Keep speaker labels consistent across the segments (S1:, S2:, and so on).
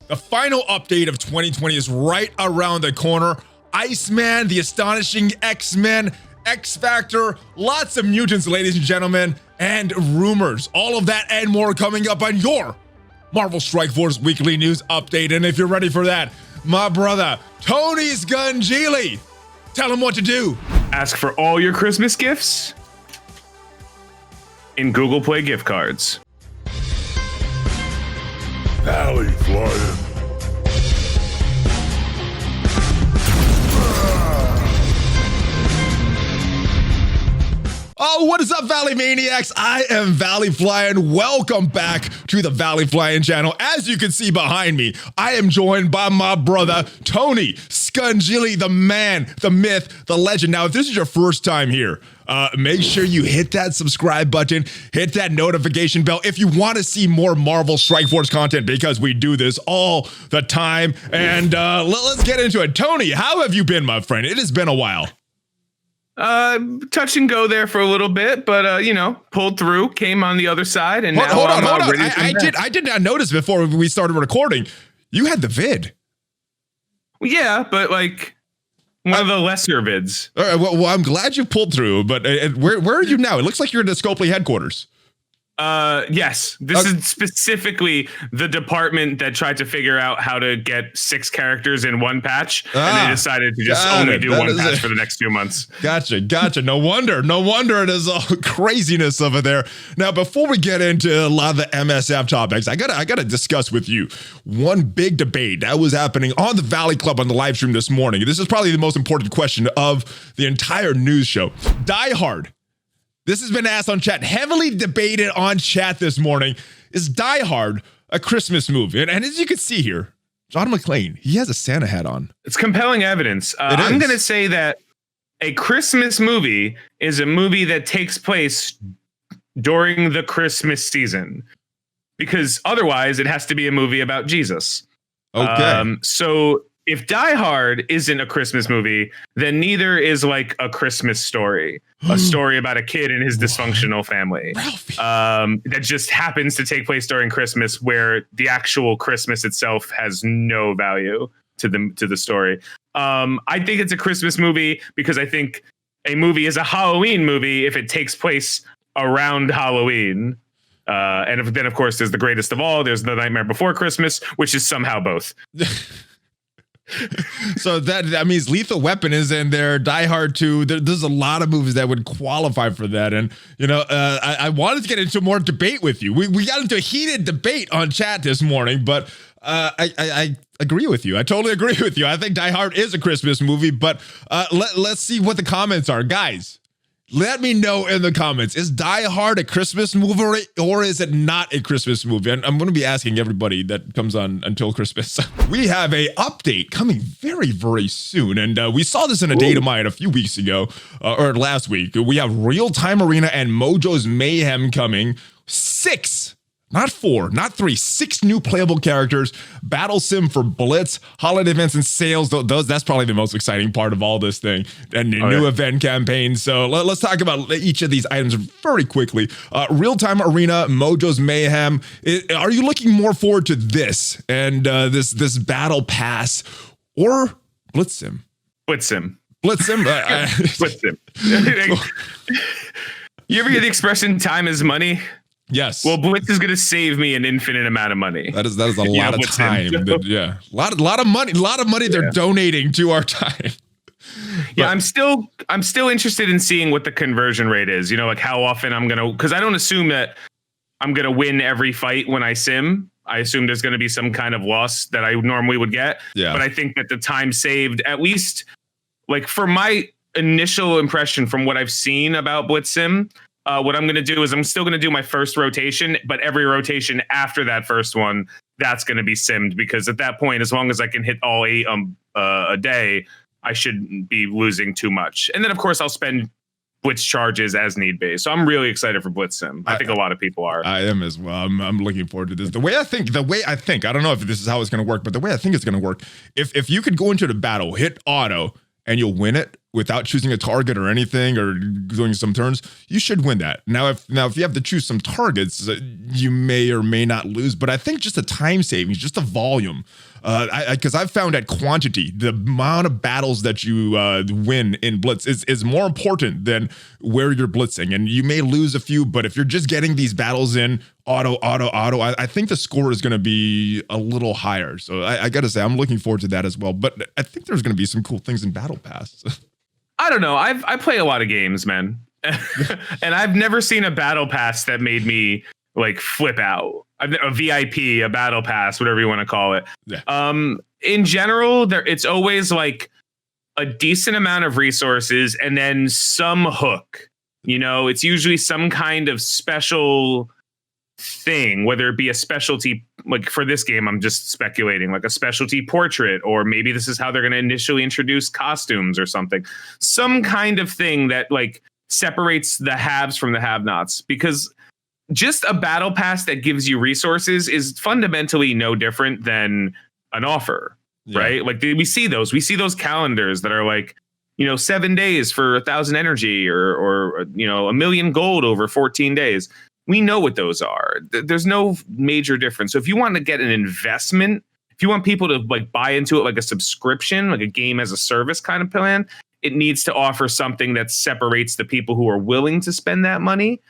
S1: The final update of 2020 is right around the corner. Iceman, the Astonishing X-Men, X Factor, lots of mutants, ladies and gentlemen, and rumors. All of that and more coming up on your Marvel Strike Force Weekly News Update. And if you're ready for that, my brother, Tony Scungili, tell him what to do.
S2: Ask for all your Christmas gifts in Google Play gift cards.
S3: ValleyFlyin.
S1: Oh, what is up, Valley Maniacs? I am ValleyFlyin. Welcome back to the ValleyFlyin channel. As you can see behind me, I am joined by my brother, Tony Scungili, the man, the myth, the legend. Now, if this is your first time here, make sure you hit that subscribe button, hit that notification bell if you want to see more Marvel Strike Force content, because we do this all the time. And let's get into it. Tony, how have you been, my friend? It has been a while.
S2: Touch and go there for a little bit, but pulled through, came on the other side, and
S1: hold on.
S2: I
S1: did not notice before we started recording. You had the vid.
S2: Yeah, but like one of the lesser vids.
S1: All right, well, I'm glad you pulled through, but where are you now? It looks like you're in the Scopely headquarters.
S2: Yes, this is specifically the department that tried to figure out how to get 6 characters in one patch, and they decided to just only do one patch for the next 2 months.
S1: Gotcha. No wonder it is all craziness over there. Now, before we get into a lot of the MSF topics, I gotta discuss with you one big debate that was happening on the Valley Club on the live stream this morning. This is probably the most important question of the entire news show. Die Hard. This has been asked on chat, heavily debated on chat this morning. Is Die Hard a Christmas movie? And as you can see here, John McClane, he has a Santa hat on.
S2: It's compelling evidence. I'm going to say that a Christmas movie is a movie that takes place during the Christmas season, because otherwise it has to be a movie about Jesus.
S1: Okay.
S2: So if Die Hard isn't a Christmas movie, then neither is like a Christmas Story, a story about a kid and his dysfunctional family that just happens to take place during Christmas, where the actual Christmas itself has no value to the story. I think it's a Christmas movie because I think a movie is a Halloween movie if it takes place around Halloween. And then, of course, there's the greatest of all. There's The Nightmare Before Christmas, which is somehow both.
S1: So that means Lethal Weapon is in there, Die Hard 2. There's a lot of movies that would qualify for that. And, I wanted to get into more debate with you. We got into a heated debate on chat this morning, but I agree with you. I totally agree with you. I think Die Hard is a Christmas movie, but let's see what the comments are. Guys, let me know in the comments. Is Die Hard a Christmas movie or is it not a Christmas movie? And I'm going to be asking everybody that comes on until Christmas. We have a update coming very, very soon. And we saw this in a Datamine a few weeks ago, or last week. We have Real-Time Arena and Mojo's Mayhem coming. 6, not 4, not 3, 6 new playable characters, battle sim for Blitz, holiday events and sales. That's probably the most exciting part of all this thing, and new event campaigns. So let's talk about each of these items very quickly. Real-Time Arena, Mojo's Mayhem. Are you looking more forward to this and this battle pass or Blitz sim?
S2: Blitz sim.
S1: Blitz sim.
S2: Blitz sim. You ever hear the expression "time is money"?
S1: Yes.
S2: Well, Blitz is going to save me an infinite amount of money.
S1: That is a lot of time. A lot of money they're donating to our time.
S2: Yeah, I'm still interested in seeing what the conversion rate is. Like how often I'm going to, because I don't assume that I'm going to win every fight when I sim. I assume there's going to be some kind of loss that I normally would get. Yeah. But I think that the time saved, at least like for my initial impression from what I've seen about Blitz sim, what I'm going to do is I'm still going to do my first rotation, but every rotation after that first one, that's going to be simmed, because at that point, as long as I can hit all 8 a day, I shouldn't be losing too much. And then, of course, I'll spend Blitz charges as need be. So I'm really excited for Blitz sim. I think a lot of people are. I
S1: am as well. I'm looking forward to this. The way I think, I don't know if this is how it's going to work, but the way I think it's going to work, if you could go into the battle, hit auto, and you'll win it, without choosing a target or anything or doing some turns, you should win that. Now, if you have to choose some targets, you may or may not lose. But I think just the time savings, just the volume, because I've found that quantity, the amount of battles that you win in Blitz is more important than where you're blitzing. And you may lose a few, but if you're just getting these battles in auto, I think the score is going to be a little higher. So I got to say, I'm looking forward to that as well. But I think there's going to be some cool things in BattlePass.
S2: I don't know. I play a lot of games, man. And I've never seen a BattlePass that made me like flip out. A VIP, a BattlePass, whatever you want to call it. Yeah. In general, it's always like a decent amount of resources and then some hook. You know, it's usually some kind of special thing, whether it be a specialty, like for this game, I'm just speculating, like a specialty portrait, or maybe this is how they're going to initially introduce costumes or something. Some kind of thing that like separates the haves from the have-nots, because just a battle pass that gives you resources is fundamentally no different than an offer, right? Like we see those calendars that are like, 7 days for 1,000 energy or 1 million gold over 14 days. We know what those are. There's no major difference. So if you want to get an investment, if you want people to like buy into it like a subscription, like a game as a service kind of plan, it needs to offer something that separates the people who are willing to spend that money,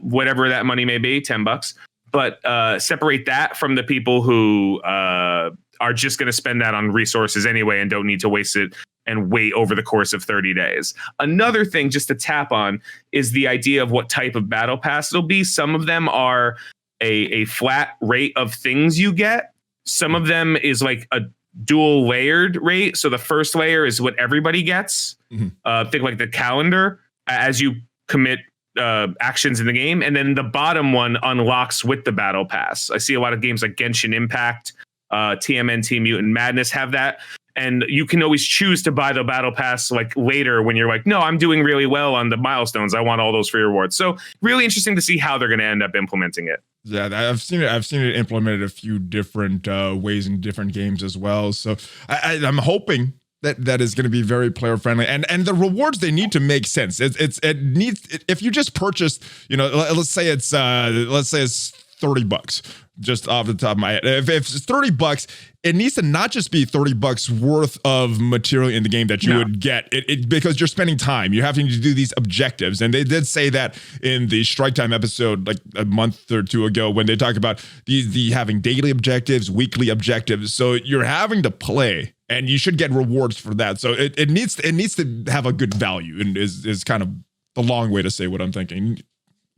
S2: whatever that money may be, $10, but separate that from the people who are just going to spend that on resources anyway and don't need to waste it and wait over the course of 30 days. Another thing just to tap on is the idea of what type of battle pass it'll be. Some of them are a flat rate of things you get. Some of them is like a dual layered rate. So the first layer is what everybody gets. Mm-hmm. Think like the calendar as you commit actions in the game. And then the bottom one unlocks with the battle pass. I see a lot of games like Genshin Impact, TMNT Mutant Madness have that. And you can always choose to buy the battle pass like later when you're like, no, I'm doing really well on the milestones. I want all those free rewards. So really interesting to see how they're going to end up implementing it.
S1: Yeah, I've seen it implemented a few different ways in different games as well. So I'm hoping that is going to be very player friendly, and the rewards, they need to make sense. It needs, if you just purchased, let's say it's $30. Just off the top of my head, if it's $30, it needs to not just be $30 worth of material in the game that you would get it because you're spending time. You're having to do these objectives, and they did say that in the Strike Time episode like a month or two ago when they talked about the having daily objectives, weekly objectives. So you're having to play, and you should get rewards for that. So it needs to have a good value, and is kind of the long way to say what I'm thinking.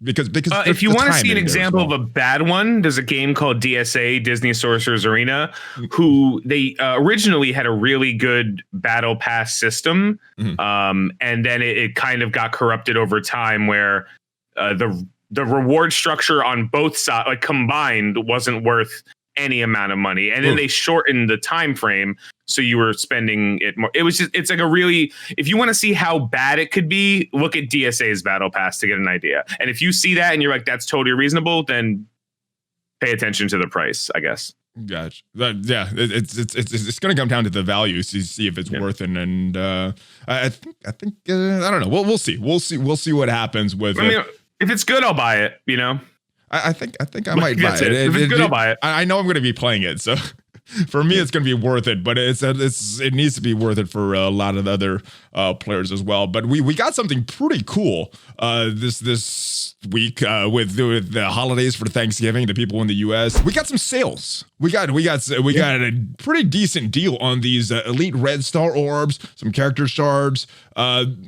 S1: Because
S2: if you want to see an example of a bad one, there's a game called DSA, Disney Sorcerer's Arena, who they originally had a really good battle pass system. Mm-hmm. And then it kind of got corrupted over time where the reward structure on both sides, like combined, wasn't worth any amount of money. And then they shortened the time frame. So you were spending it more. It's like a really, if you want to see how bad it could be, look at DSA's Battle Pass to get an idea. And if you see that and you're like, that's totally reasonable, then pay attention to the price, I guess.
S1: Gotcha. It's going to come down to the value to see if it's worth it. And I think I don't know. We'll see. We'll see what happens with it.
S2: I mean, if it's good, I'll buy it.
S1: I think I might buy it.
S2: If it's good, I'll buy it.
S1: I know I'm going to be playing it, so for me, it's going to be worth it. But it needs to be worth it for a lot of the other players as well. But we got something pretty cool this week with the holidays for Thanksgiving. The people in the U.S. We got some sales. We got a pretty decent deal on these elite red star orbs, some character shards,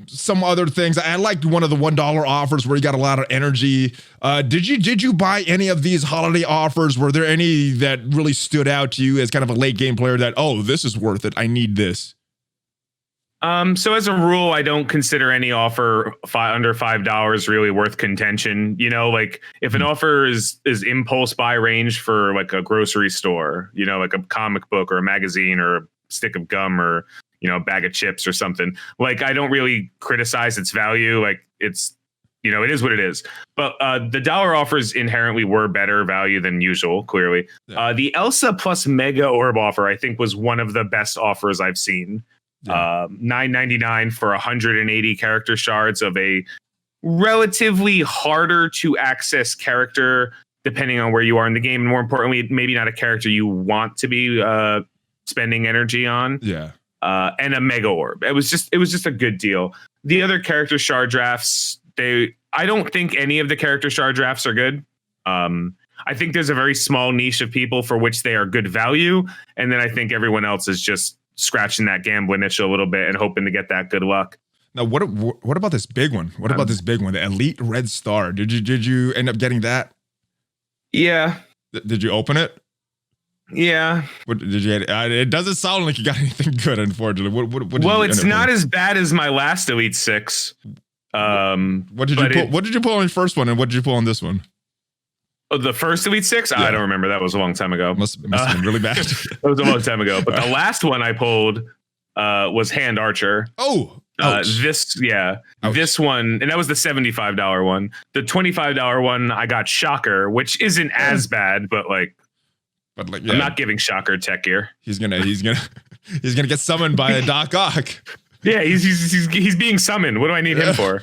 S1: some other things. I liked one of the $1 offers where you got a lot of energy. Did you buy any of these holiday offers? Were there any that really stood out to you as kind of a late game player that, oh, this is worth it, I need this?
S2: So as a rule, I don't consider any offer under $5 really worth contention. Like if an offer is impulse buy range for like a grocery store, like a comic book or a magazine or a stick of gum or, a bag of chips or something, like I don't really criticize its value. Like it's, it is what it is. But the dollar offers inherently were better value than usual, clearly. Yeah. The Elsa plus Mega Orb offer, I think, was one of the best offers I've seen. $9.99 for 180 character shards of a relatively harder to access character, depending on where you are in the game. And more importantly, maybe not a character you want to be spending energy on.
S1: Yeah.
S2: And a mega orb. It was just a good deal. The other character shard drafts, I don't think any of the character shard drafts are good. I think there's a very small niche of people for which they are good value. And then I think everyone else is just scratching that gambling itch a little bit and hoping to get that good luck.
S1: Now, what about this big one? What about this big one, the Elite Red Star? Did you end up getting that?
S2: Yeah.
S1: Did you open it?
S2: Yeah.
S1: What did you? It doesn't sound like you got anything good, unfortunately.
S2: Well, it's not as bad as my last Elite Six.
S1: What did you pull? What did you pull on your first one, and what did you pull on this one?
S2: Oh, the first Elite Six? Yeah. I don't remember. That was a long time ago.
S1: Must have been really bad.
S2: It was a long time ago. But the last one I pulled was Hand Archer.
S1: Oh.
S2: This one, and that was the $75 one. The $25 one, I got Shocker, which isn't as bad, but I'm not giving Shocker tech gear.
S1: He's gonna get summoned by a Doc Ock.
S2: Yeah, he's being summoned. What do I need him for?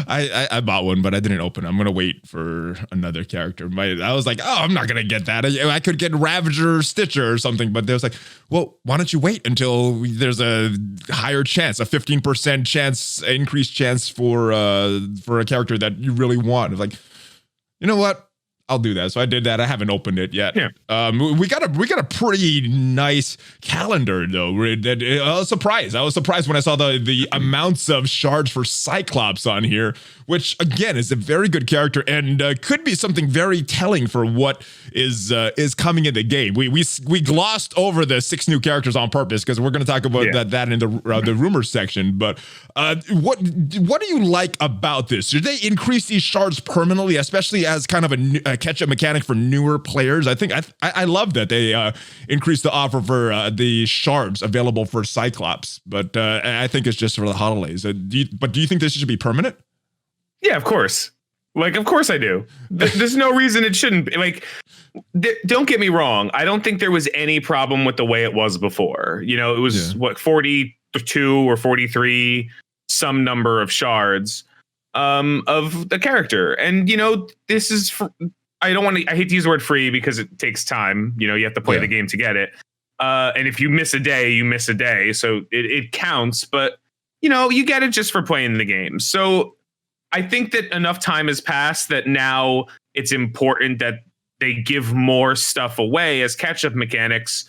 S1: I bought one, but I didn't open it. I'm gonna wait for another character. I was like, oh, I'm not gonna get that. I could get Ravager, Stitcher, or something. But they was like, well, why don't you wait until there's a higher chance, a 15% increased chance for a character that you really want. It's like, you know what? I'll do that. So I did that. I haven't opened it yet. Yeah. We got a pretty nice calendar though. I was surprised when I saw the amounts of shards for Cyclops on here, which again is a very good character and could be something very telling for what is coming in the game. We glossed over the 6 new characters on purpose because we're going to talk about that in the rumors section. But what do you like about this? Should they increase these shards permanently, especially as kind of a catch-up mechanic for newer players? I think I love that they increased the offer for the shards available for Cyclops, but I think it's just for the holidays. Do you think this should be permanent?
S2: Yeah, of course. Of course I do. There's no reason it shouldn't be. Don't get me wrong. I don't think there was any problem with the way it was before. It was 42 or 43, some number of shards of the character. And, this is I hate to use the word free because it takes time. You have to play the game to get it. And if you miss a day, you miss a day. So it counts, but you get it just for playing the game. So I think that enough time has passed that now it's important that they give more stuff away as catch-up mechanics,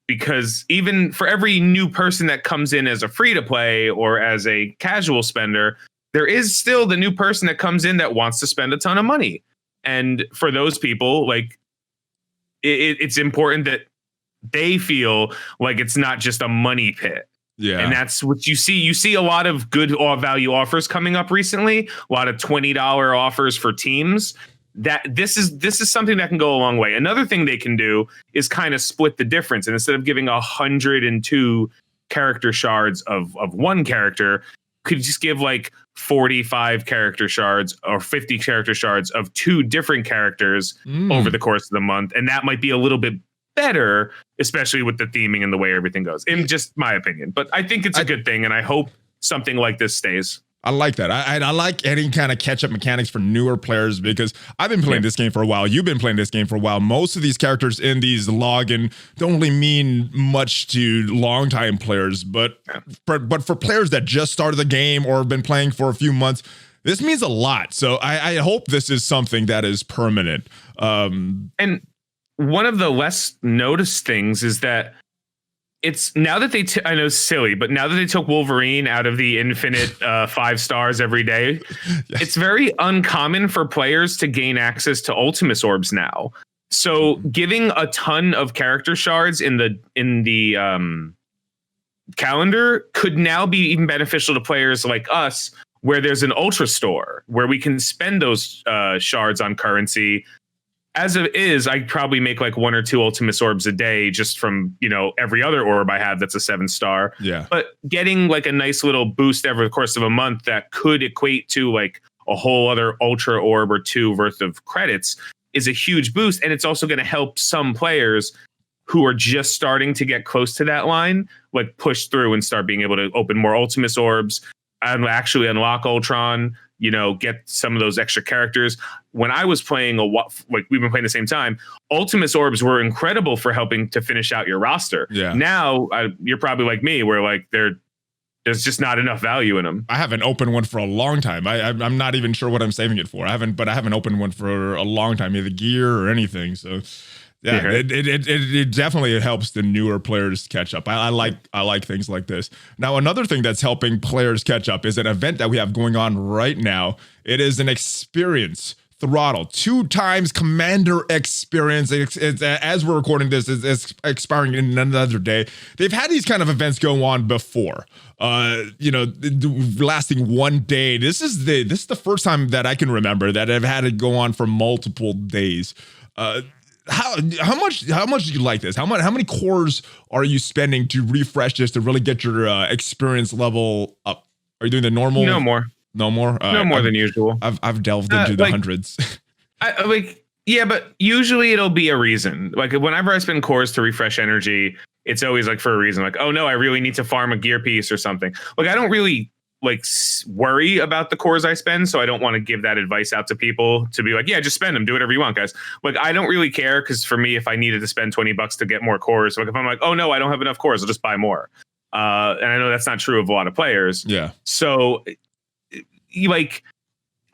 S2: because even for every new person that comes in as a free-to-play or as a casual spender, there is still the new person that comes in that wants to spend a ton of money. And for those people, it's important that they feel like it's not just a money pit. Yeah. And that's what you see. You see a lot of good value offers coming up recently, a lot of $20 offers for teams. That this is something that can go a long way. Another thing they can do is kind of split the difference. And instead of giving 102 character shards of one character, could just give 45 character shards or 50 character shards of 2 different characters over the course of the month. And that might be a little bit better, especially with the theming and the way everything goes, in just my opinion. But I think it's a good thing, and I hope something like this stays.
S1: I like that. I like any kind of catch-up mechanics for newer players, because I've been playing this game for a while. You've been playing this game for a while. Most of these characters in these login don't really mean much to longtime players, but for players that just started the game or have been playing for a few months, this means a lot. So I hope this is something that is permanent.
S2: And one of the less noticed things is that it's now that I know it's silly, but now that they took Wolverine out of the infinite 5 stars every day, it's very uncommon for players to gain access to Ultimus orbs now. So giving a ton of character shards in the calendar could now be even beneficial to players like us, where there's an Ultra store where we can spend those shards on currency. As it is, I probably make 1 or 2 Ultimus orbs a day just from, every other orb I have that's a 7-star.
S1: Yeah.
S2: But getting a nice little boost over the course of a month that could equate to a whole other Ultra orb or 2 worth of credits is a huge boost. And it's also going to help some players who are just starting to get close to that line, like push through and start being able to open more Ultimus orbs and actually unlock Ultron, you know, get some of those extra characters. When I was playing like we've been playing the same time, Ultimus orbs were incredible for helping to finish out your roster.
S1: Yeah.
S2: Now you're probably like me, where like there's just not enough value in them.
S1: I haven't opened one for a long time. I'm not even sure what I'm saving it for. I haven't opened one for a long time, either gear or anything. So yeah, it definitely helps the newer players catch up. I like things like this. Now, another thing that's helping players catch up is an event that we have going on right now. It is an experience. Throttle, 2 times Commander experience. It's as we're recording this, it's expiring in another day. They've had these kind of events go on before, lasting 1 day. This is the first time that I can remember that I've had it go on for multiple days. How much do you like this? How many cores are you spending to refresh this to really get your experience level up? Are you doing the normal?
S2: No more.
S1: No more?
S2: No more than usual.
S1: I've delved into the hundreds.
S2: Yeah, but usually it'll be a reason. Like whenever I spend cores to refresh energy, it's always like for a reason. Like, oh no, I really need to farm a gear piece or something. Like I don't really worry about the cores I spend, so I don't want to give that advice out to people to be like, yeah, just spend them, do whatever you want, guys. Like I don't really care, because for me, if I needed to spend $20 to get more cores, like if I'm like, oh no, I don't have enough cores, I'll just buy more. And I know that's not true of a lot of players.
S1: Yeah.
S2: So like,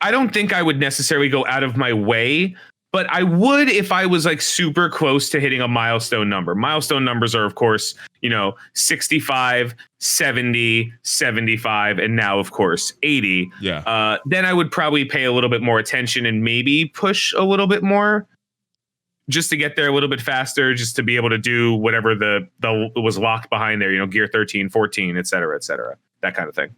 S2: I don't think I would necessarily go out of my way, but I would if I was like super close to hitting a milestone number. Milestone numbers are, of course, 65, 70, 75, and now, of course, 80.
S1: Yeah.
S2: Then I would probably pay a little bit more attention and maybe push a little bit more just to get there a little bit faster, just to be able to do whatever the was locked behind there, gear 13, 14, et cetera, that kind of thing.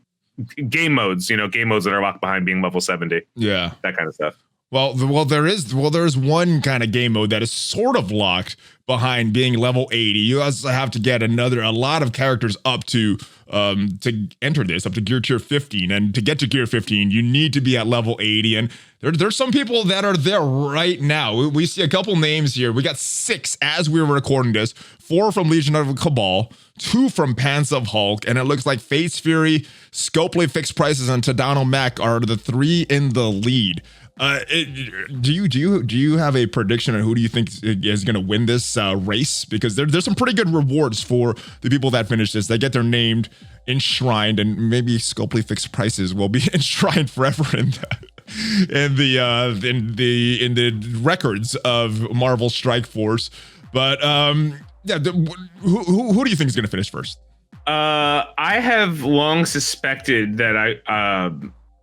S2: Game modes that are locked behind being level 70.
S1: Yeah.
S2: That kind of stuff.
S1: Well, there's one kind of game mode that is sort of locked behind being level 80. You also have to get a lot of characters up to enter this, up to gear tier 15. And to get to gear 15, you need to be at level 80. And there's some people that are there right now. We see a couple names here. We got 6 as we were recording this. 4 from Legion of Cabal, 2 from Pants of Hulk, and it looks like Fate's Fury, Scopely Fixed Prices, and Tadano Mech are the 3 in the lead. Do you have a prediction on who do you think is going to win this race? Because there's some pretty good rewards for the people that finish this. They get their name enshrined, and maybe Scopely Fixed Prices will be enshrined forever in the records of Marvel Strike Force. But who do you think is going to finish first?
S2: I have long suspected that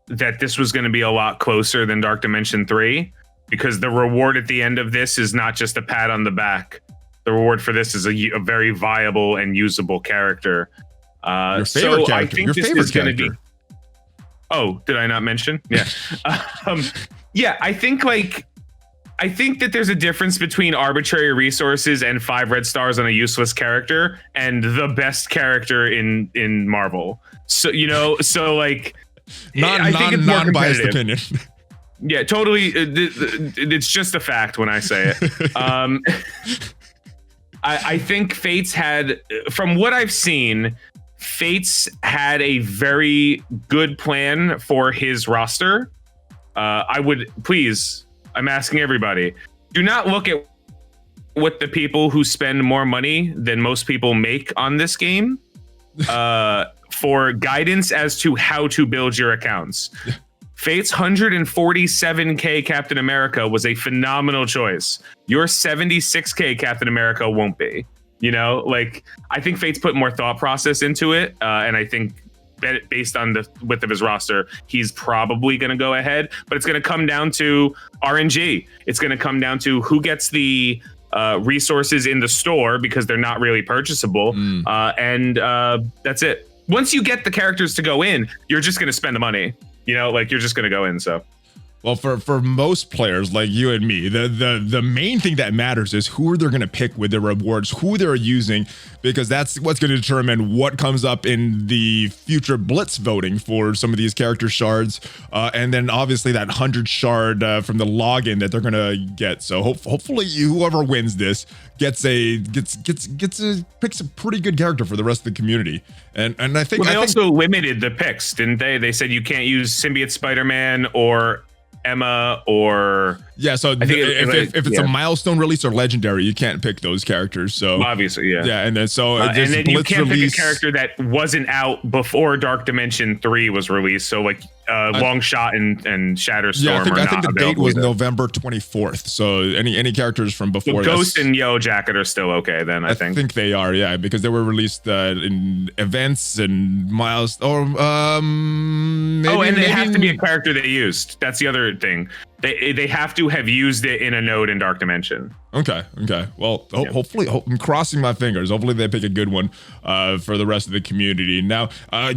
S2: that this was going to be a lot closer than Dark Dimension 3, because the reward at the end of this is not just a pat on the back. The reward for this is a very viable and usable character.
S1: Your favorite character.
S2: I think
S1: Your
S2: this
S1: favorite
S2: is going to be.
S1: character.
S2: Oh, did I not mention? Yeah. Yeah, I think that there's a difference between arbitrary resources and 5 red stars on a useless character and the best character in Marvel. So, like, I think it's more
S1: non-biased
S2: competitive.
S1: opinion.
S2: Yeah, totally. It's just a fact when I say it. I think Fates had, from what I've seen, Fates had a very good plan for his roster. I'm asking everybody, do not look at what the people who spend more money than most people make on this game for guidance as to how to build your accounts. Fate's 147k Captain America was a phenomenal choice. Your 76k Captain America won't be. I think Fate's put more thought process into it, and I think based on the width of his roster, he's probably going to go ahead, but it's going to come down to RNG. It's going to come down to who gets the resources in the store, because they're not really purchasable. And that's it. Once you get the characters to go in, you're just going to spend the money, you're just going to go in. So
S1: Well, for most players like you and me, the main thing that matters is who they're going to pick with their rewards, who they're using, because that's what's going to determine what comes up in the future Blitz voting for some of these character shards, and then obviously that 100 shard from the login that they're going to get. So hopefully whoever wins this picks a pretty good character for the rest of the community. And I think
S2: they also limited the picks, didn't they? They said you can't use Symbiote Spider-Man or Emma or
S1: so I think if it's a milestone release or legendary, you can't pick those characters. So
S2: obviously,
S1: and then
S2: and then you can't pick a character that wasn't out before Dark Dimension 3 was released. So like Long Shot and Shatterstar.
S1: Yeah, I think the date was November 24th. So any characters from before,
S2: Ghost and Yellowjacket are still okay. Then I
S1: think they are, because they were released in events and milestones.
S2: And they have to be a character they used. That's the other thing. They have to have used it in a node in Dark Dimension.
S1: Okay. Well, hopefully, I'm crossing my fingers. Hopefully they pick a good one for the rest of the community. Now,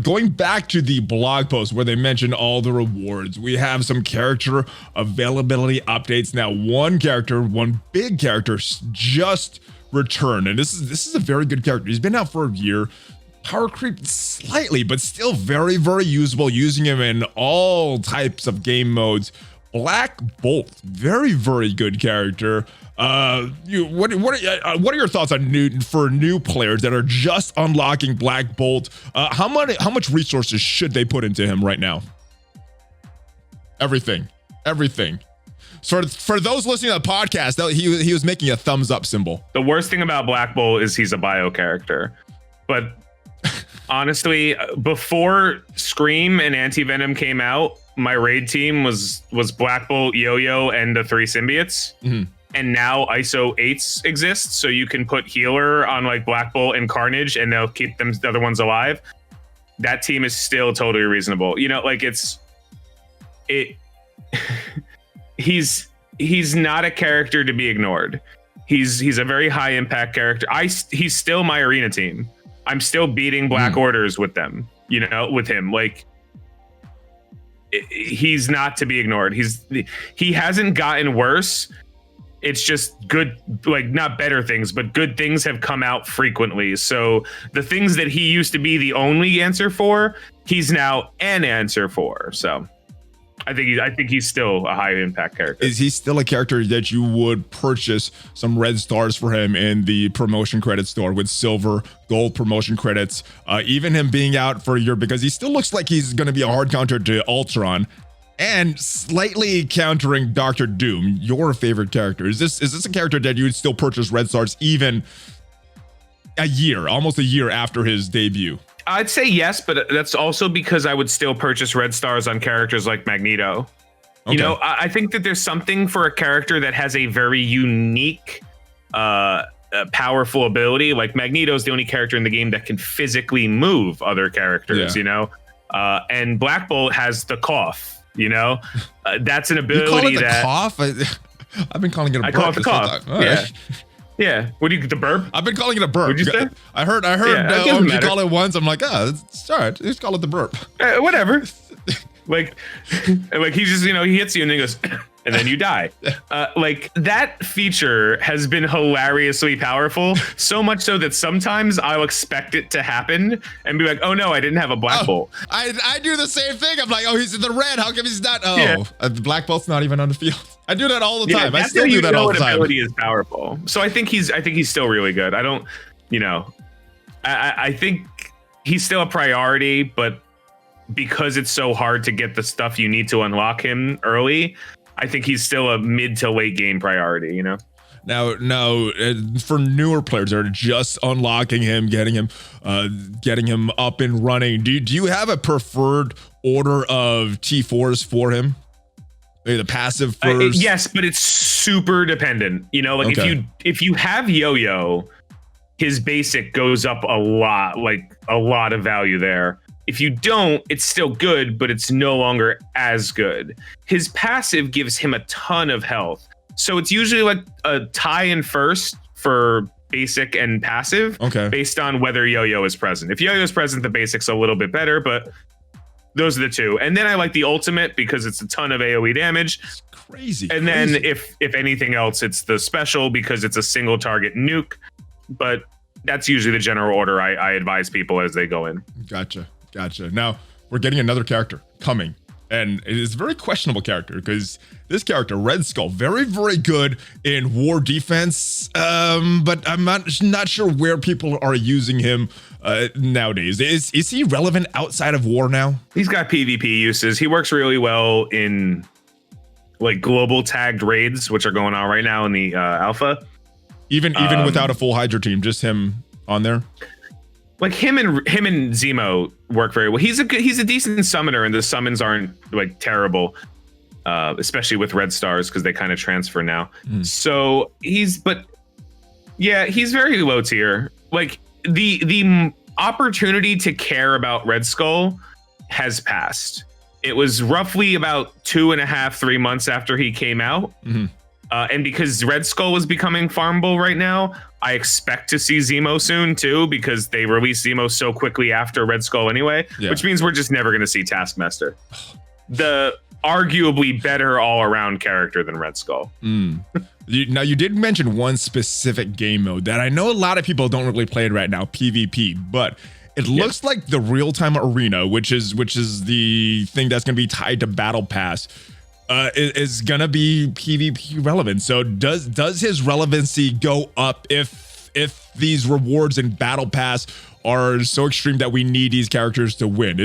S1: going back to the blog post where they mentioned all the rewards, we have some character availability updates. Now, one big character just returned, and this is a very good character. He's been out for a year. Power creep slightly, but still very, very usable. Using him in all types of game modes. Black Bolt, very, very good character. What are your thoughts on new players that are just unlocking Black Bolt? How much resources should they put into him right now? Everything. So for those listening to the podcast, he was making a thumbs up symbol.
S2: The worst thing about Black Bolt is he's a bio character, but honestly, before Scream and Anti-Venom came out, my raid team was Black Bolt, Yo-Yo, and the 3 symbiotes. Mm-hmm. And now ISO 8s exist, so you can put healer on like Black Bolt and Carnage, and they'll keep the other ones alive. That team is still totally reasonable. Like he's not a character to be ignored. He's a very high impact character. He's still my arena team. I'm still beating Black Orders with them. With him, like. He's not to be ignored. He hasn't gotten worse. It's just good, like not better things, but good things have come out frequently. So the things that he used to be the only answer for, he's now an answer for. So I think he's still a high impact character.
S1: Is he still a character that you would purchase some red stars for him in the promotion credit store with silver, gold promotion credits? Even him being out for a year, because he still looks like he's going to be a hard counter to Ultron and slightly countering Dr. Doom, your favorite character. Is this a character that you would still purchase red stars even almost a year after his debut?
S2: I'd say yes, but that's also because I would still purchase red stars on characters like Magneto. Okay. I think that there's something for a character that has a very unique, powerful ability. Like Magneto's the only character in the game that can physically move other characters, and Black Bolt has the cough, that's an ability.
S1: You call it the cough? I've been calling it a burp.
S2: I call it the cough.
S1: Right.
S2: Yeah. What do you, the burp?
S1: I've been calling it a burp.
S2: What'd you say?
S1: I heard you call it once. I'm like, it's all right. Just call it the burp.
S2: Whatever. like he just, he hits you and then he goes, and then you die. Like that feature has been hilariously powerful, so much so that sometimes I'll expect it to happen and be like, oh no, I didn't have a Black Bolt.
S1: I do the same thing. I'm like, oh, he's in the red. How come he's not? Oh, the Black Bolt's not even on the field. I do that all the time. I still do that all the time.
S2: Ability is powerful. So I think he's still really good. I don't, I think he's still a priority, but because it's so hard to get the stuff you need to unlock him early, I think he's still a mid to late game priority,
S1: Now, for newer players that are just unlocking him, getting him up and running, do you have a preferred order of T4s for him? Maybe the passive first?
S2: Yes, but it's super dependent. If you have Yo-Yo, his basic goes up a lot, like a lot of value there. If you don't, it's still good, but it's no longer as good. His passive gives him a ton of health. So it's usually like a tie in first for basic and passive, based on whether Yo-Yo is present. If Yo-Yo is present, the basic's a little bit better, but Those are the two. And then I like the ultimate because it's a ton of AoE damage.
S1: It's crazy.
S2: And then if anything else, it's the special because it's a single target nuke. But that's usually the general order I advise people as they go in.
S1: Gotcha. Now we're getting another character coming. And it is a very questionable character because this character, Red Skull, very, very good in war defense. But I'm not sure where people are using him nowadays. Is he relevant outside of war now?
S2: He's got PvP uses. He works really well in like global tagged raids, which are going on right now in the alpha.
S1: Even without a full Hydra team, just him on there.
S2: Like him and Zemo work very well. He's a decent summoner, and the summons aren't like terrible, especially with red stars because they kind of transfer now. So he's very low tier. Like the opportunity to care about Red Skull has passed. It was roughly about 2.5-3 months after he came out. And because Red Skull is becoming farmable right now, I expect to see Zemo soon too, because they released Zemo so quickly after Red Skull anyway, which means we're just never going to see Taskmaster, the arguably better all-around character than Red Skull.
S1: Now, you did mention one specific game mode that I know a lot of people don't really play it right now, PvP, but it looks like the real-time arena, which is the thing that's going to be tied to BattlePass, is gonna be PvP relevant. So does his relevancy go up if these rewards in Battle Pass are so extreme that we need these characters to win?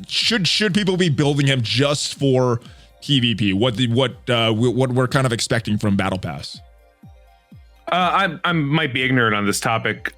S1: Should people be building him just for PvP? What we're kind of expecting from Battle Pass?
S2: I might be ignorant on this topic.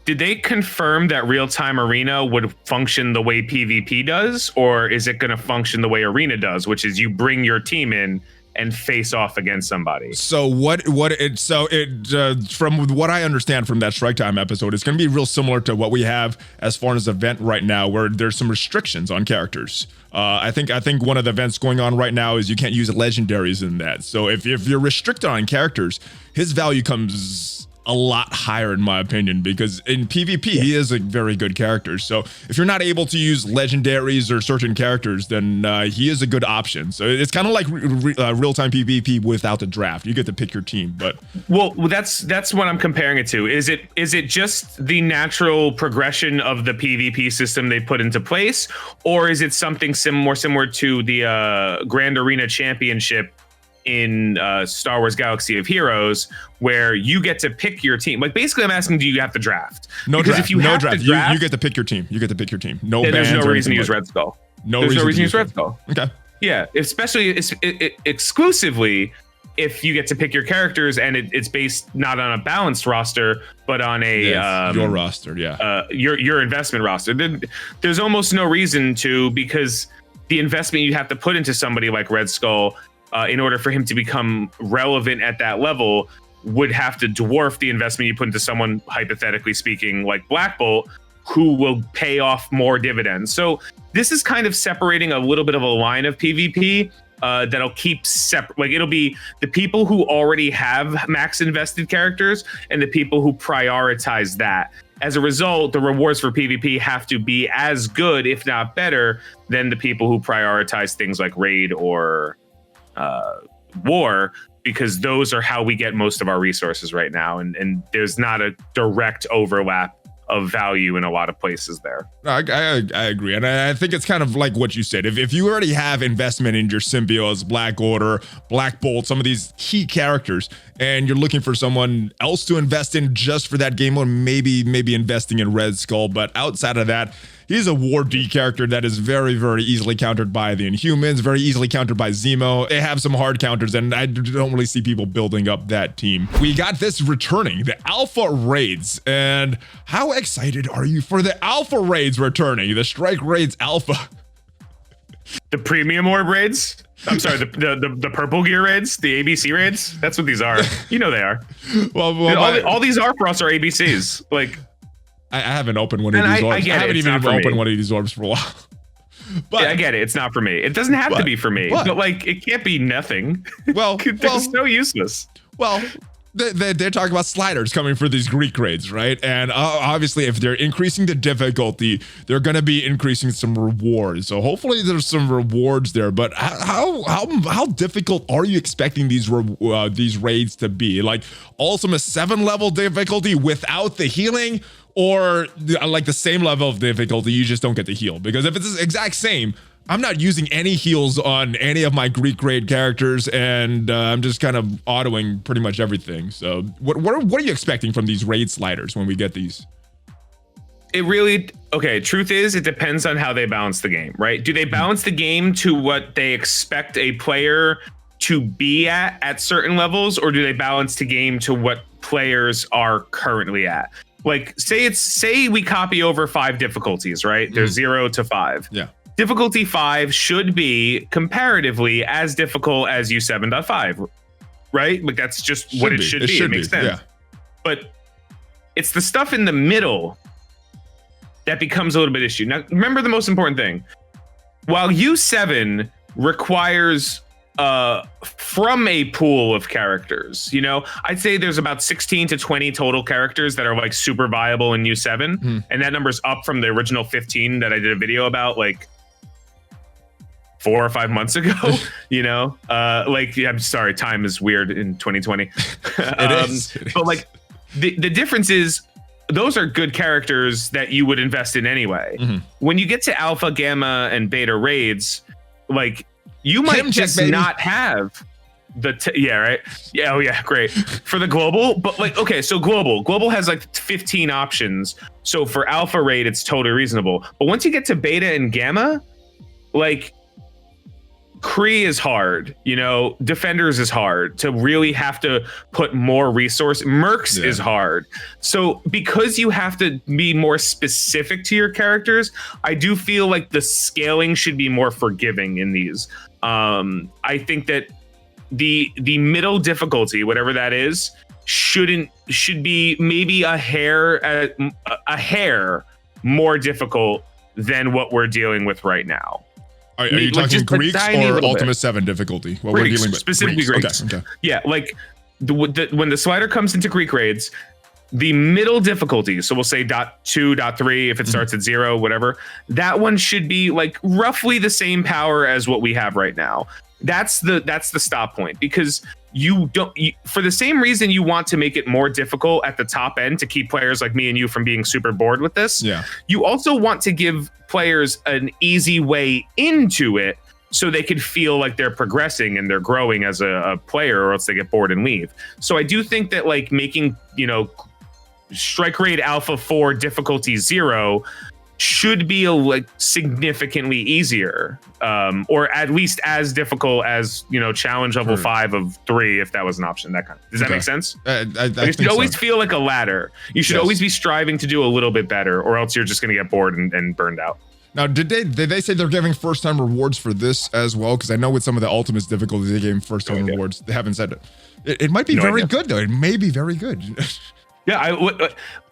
S2: Did they confirm that real-time arena would function the way PvP does, or is it going to function the way arena does, which is you bring your team in and face off against somebody?
S1: So from what I understand from that Strike Time episode, it's going to be real similar to what we have as far as event right now, where there's some restrictions on characters. I think one of the events going on right now is you can't use legendaries in that. So if you're restricted on characters, his value comes a lot higher in my opinion, because in PvP he is a very good character. So if you're not able to use legendaries or certain characters, then he is a good option. So it's kind of like real-time PvP without the draft. You get to pick your team. But
S2: that's what I'm comparing it to. Is it just the natural progression of the PvP system they put into place, or is it something more similar to the Grand Arena Championship in Star Wars Galaxy of Heroes, where you get to pick your team? Like, basically I'm asking, do you have to draft?
S1: No
S2: because
S1: draft.
S2: If you have to draft,
S1: you get to pick your team. No bans.
S2: There's no reason to use Red Skull. There's no reason to use Red Skull.
S1: Okay.
S2: Yeah, especially exclusively if you get to pick your characters and it's based not on a balanced roster, but on a
S1: your roster,
S2: your investment roster. There's almost no reason to, because the investment you have to put into somebody like Red Skull in order for him to become relevant at that level would have to dwarf the investment you put into someone, hypothetically speaking, like Black Bolt, who will pay off more dividends. So this is kind of separating a little bit of a line of PvP that'll keep separate. Like, it'll be the people who already have max invested characters and the people who prioritize that. As a result, the rewards for PvP have to be as good, if not better, than the people who prioritize things like raid or war, because those are how we get most of our resources right now, and there's not a direct overlap of value in a lot of places there.
S1: I agree, and I think it's kind of like what you said. If you already have investment in your symbiotes, Black Order, Black Bolt, some of these key characters, and you're looking for someone else to invest in just for that game mode, maybe investing in Red Skull. But outside of that, he's a War D character that is very, very easily countered by the Inhumans, very easily countered by Zemo. They have some hard counters, and I don't really see people building up that team. We got this returning, the Alpha Raids, and how excited are you for the Alpha Raids returning? The Strike Raids Alpha.
S2: The Premium Orb Raids? I'm sorry, the Purple Gear Raids? The ABC Raids? That's what these are. You know they are. All these are for us are ABCs. Like,
S1: I haven't opened one of these orbs. I haven't even opened one of these orbs for a while. But
S2: yeah, I get it. It's not for me. It doesn't have to be for me. But like, it can't be nothing.
S1: Well,
S2: it's so useless.
S1: Well, They're talking about sliders coming for these Greek raids, right? And obviously, if they're increasing the difficulty, they're going to be increasing some rewards. So hopefully, there's some rewards there. But how difficult are you expecting these raids to be? Like Ultimate 7 level difficulty without the healing, or like the same level of difficulty, you just don't get to heal? Because if it's the exact same, I'm not using any heals on any of my Greek raid characters, and I'm just kind of autoing pretty much everything. So what are you expecting from these raid sliders when we get these?
S2: Truth is, it depends on how they balance the game, right? Do they balance the game to what they expect a player to be at certain levels, or do they balance the game to what players are currently at? Like, say we copy over 5 difficulties, right? There's 0 to 5.
S1: Yeah.
S2: Difficulty 5 should be comparatively as difficult as U7.5, right? Like that's just what it should be. It makes sense.
S1: Yeah.
S2: But it's the stuff in the middle that becomes a little bit issue. Now, remember the most important thing. While U7 requires from a pool of characters, I'd say there's about 16 to 20 total characters that are like super viable in U7, and that number's up from the original 15 that I did a video about like 4 or 5 months ago. I'm sorry, time is weird in 2020.
S1: It is.
S2: But like the difference is those are good characters that you would invest in anyway. When you get to alpha, gamma, and beta raids, like you might just not have right. Yeah. Oh yeah. Great for the global. But like, okay, so global has like 15 options. So for alpha raid, it's totally reasonable. But once you get to beta and gamma, like Kree is hard, Defenders is hard to really have to put more resource. Mercs is hard. So because you have to be more specific to your characters, I do feel like the scaling should be more forgiving in these. I think that the middle difficulty, whatever that is, should be maybe a hair more difficult than what we're dealing with right now.
S1: Are you talking Greeks or Ultimate 7 difficulty? What
S2: Greeks,
S1: we're dealing with
S2: specifically Greeks.
S1: Okay.
S2: Yeah, like when the slider comes into Greek raids, the middle difficulty, so we'll say .2, .3, if it starts at 0, whatever, that one should be like roughly the same power as what we have right now. That's the stop point, because for the same reason you want to make it more difficult at the top end to keep players like me and you from being super bored with this.
S1: Yeah.
S2: You also want to give players an easy way into it so they could feel like they're progressing and they're growing as a player, or else they get bored and leave. So I do think that like making, Strike Raid Alpha 4 difficulty 0 should be significantly easier, or at least as difficult as challenge level 5 of 3, if that was an option. Does that make sense?
S1: I
S2: should always feel like a ladder. You should always be striving to do a little bit better, or else you're just going to get bored and burned out.
S1: Now, did they say they're giving first time rewards for this as well? Because I know with some of the Ultimates difficulties they gave first time rewards. They haven't said it. It might be very good though. It may be very good.
S2: Yeah,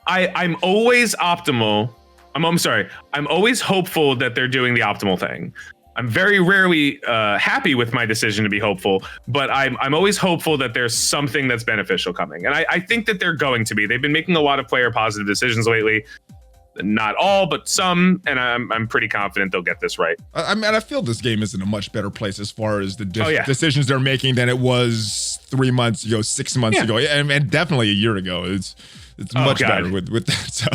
S2: I'm always optimal. I'm always hopeful that they're doing the optimal thing. I'm very rarely happy with my decision to be hopeful, but I'm always hopeful that there's something that's beneficial coming. And I think that they're going to be. They've been making a lot of player positive decisions lately. Not all, but some, and I'm pretty confident they'll get this right.
S1: I feel this game is in a much better place as far as the decisions they're making than it was 3 months ago, 6 months ago, and definitely a year ago. It's much better with that. So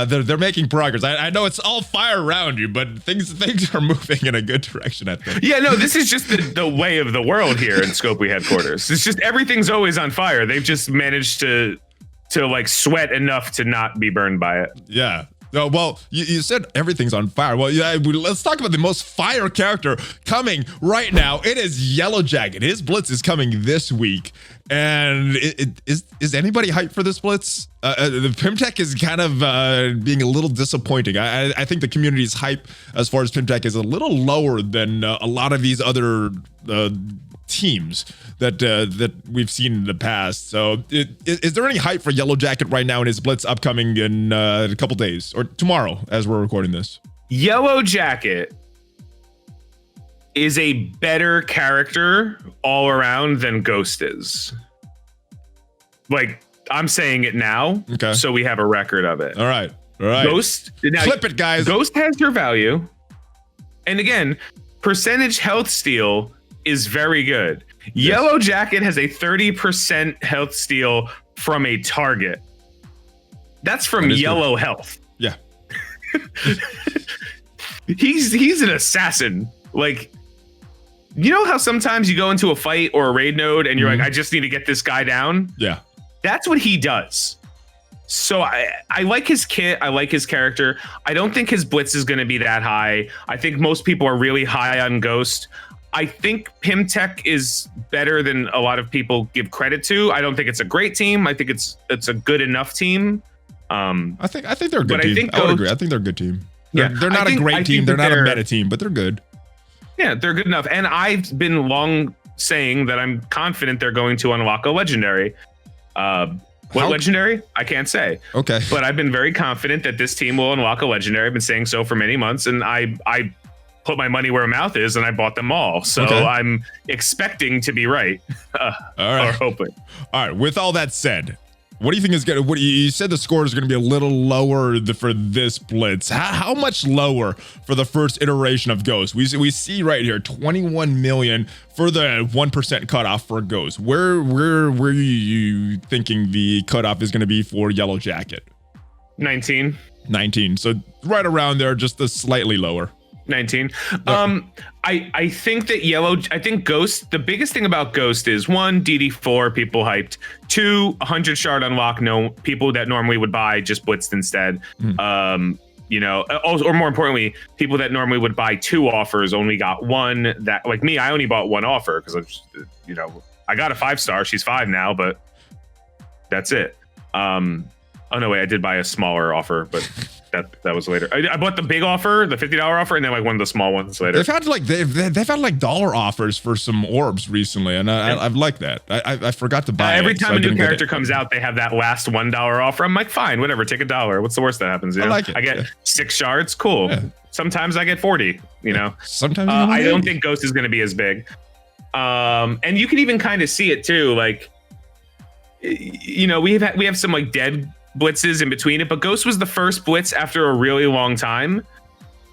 S1: they're making progress. I know it's all fire around you, but things are moving in a good direction, I think.
S2: Yeah, no, this is just the way of the world here in Scopely headquarters. It's just everything's always on fire. They've just managed to like sweat enough to not be burned by it.
S1: Yeah. No, well, you said everything's on fire. Well, let's talk about the most fire character coming right now. It is Yellowjacket. His Blitz is coming this week. And is anybody hyped for this Blitz? The Pimtech is kind of being a little disappointing. I think the community's hype as far as Pimtech is a little lower than a lot of these other teams that we've seen in the past. So is there any hype for Yellowjacket right now in his Blitz upcoming in a couple days or tomorrow as we're recording this?
S2: Yellowjacket is a better character all around than Ghost is. like I'm saying it now,
S1: okay,
S2: so we have a record of it.
S1: All right.
S2: Ghost, now,
S1: flip it, guys.
S2: Ghost has her value, and again, percentage health steal is very good. Yes. Yellowjacket has a 30% health steal from a target. That's from yellow good. Health.
S1: Yeah.
S2: He's an assassin. Like, you know how sometimes you go into a fight or a raid node and you're like, I just need to get this guy down?
S1: Yeah.
S2: That's what he does. So I like his kit. I like his character. I don't think his blitz is going to be that high. I think most people are really high on Ghost. I think Pimtech is better than a lot of people give credit to. I don't think it's a great team. I think it's a good enough team.
S1: I think they're a good team. I would agree. I think they're a good team. They're not a great team. They're not a meta team, but they're good.
S2: Yeah, they're good enough. And I've been long saying that I'm confident they're going to unlock a legendary. Legendary? I can't say.
S1: Okay.
S2: But I've been very confident that this team will unlock a legendary. I've been saying so for many months, and I put my money where my mouth is, and I bought them all. So I'm expecting to be right.
S1: All right.
S2: Or hoping.
S1: All right. With all that said, what do you think is going to, you said the score is going to be a little lower for this blitz. How much lower for the first iteration of Ghost? We see right here, 21 million for the 1% cutoff for Ghost. Where are you thinking the cutoff is going to be for Yellowjacket?
S2: 19.
S1: 19. So right around there, just slightly lower.
S2: 19. I think that I think Ghost, the biggest thing about Ghost is 1, DD4 people hyped, 2, 100 shard unlock, no people that normally would buy just blitzed instead. You know, or more importantly, people that normally would buy 2 offers only got 1. That, like me, I only bought 1 offer because you know, I got a 5-star, she's 5 now, but that's it. Oh no, wait, I did buy a smaller offer, but that was later. I bought the big offer, the $50 offer, and then like one of the small ones later.
S1: They've had like dollar offers for some orbs recently, and I've liked that. I forgot to buy
S2: every
S1: it,
S2: time a new character comes out, they have that last $1 offer. I'm like, fine, whatever, take $1. What's the worst that happens? You know? I get 6 shards, cool. Yeah. Sometimes I get 40. You know,
S1: sometimes
S2: I don't think Ghost is going to be as big. And you can even kind of see it too. Like, you know, we have some like dead blitzes in between it, but Ghost was the first blitz after a really long time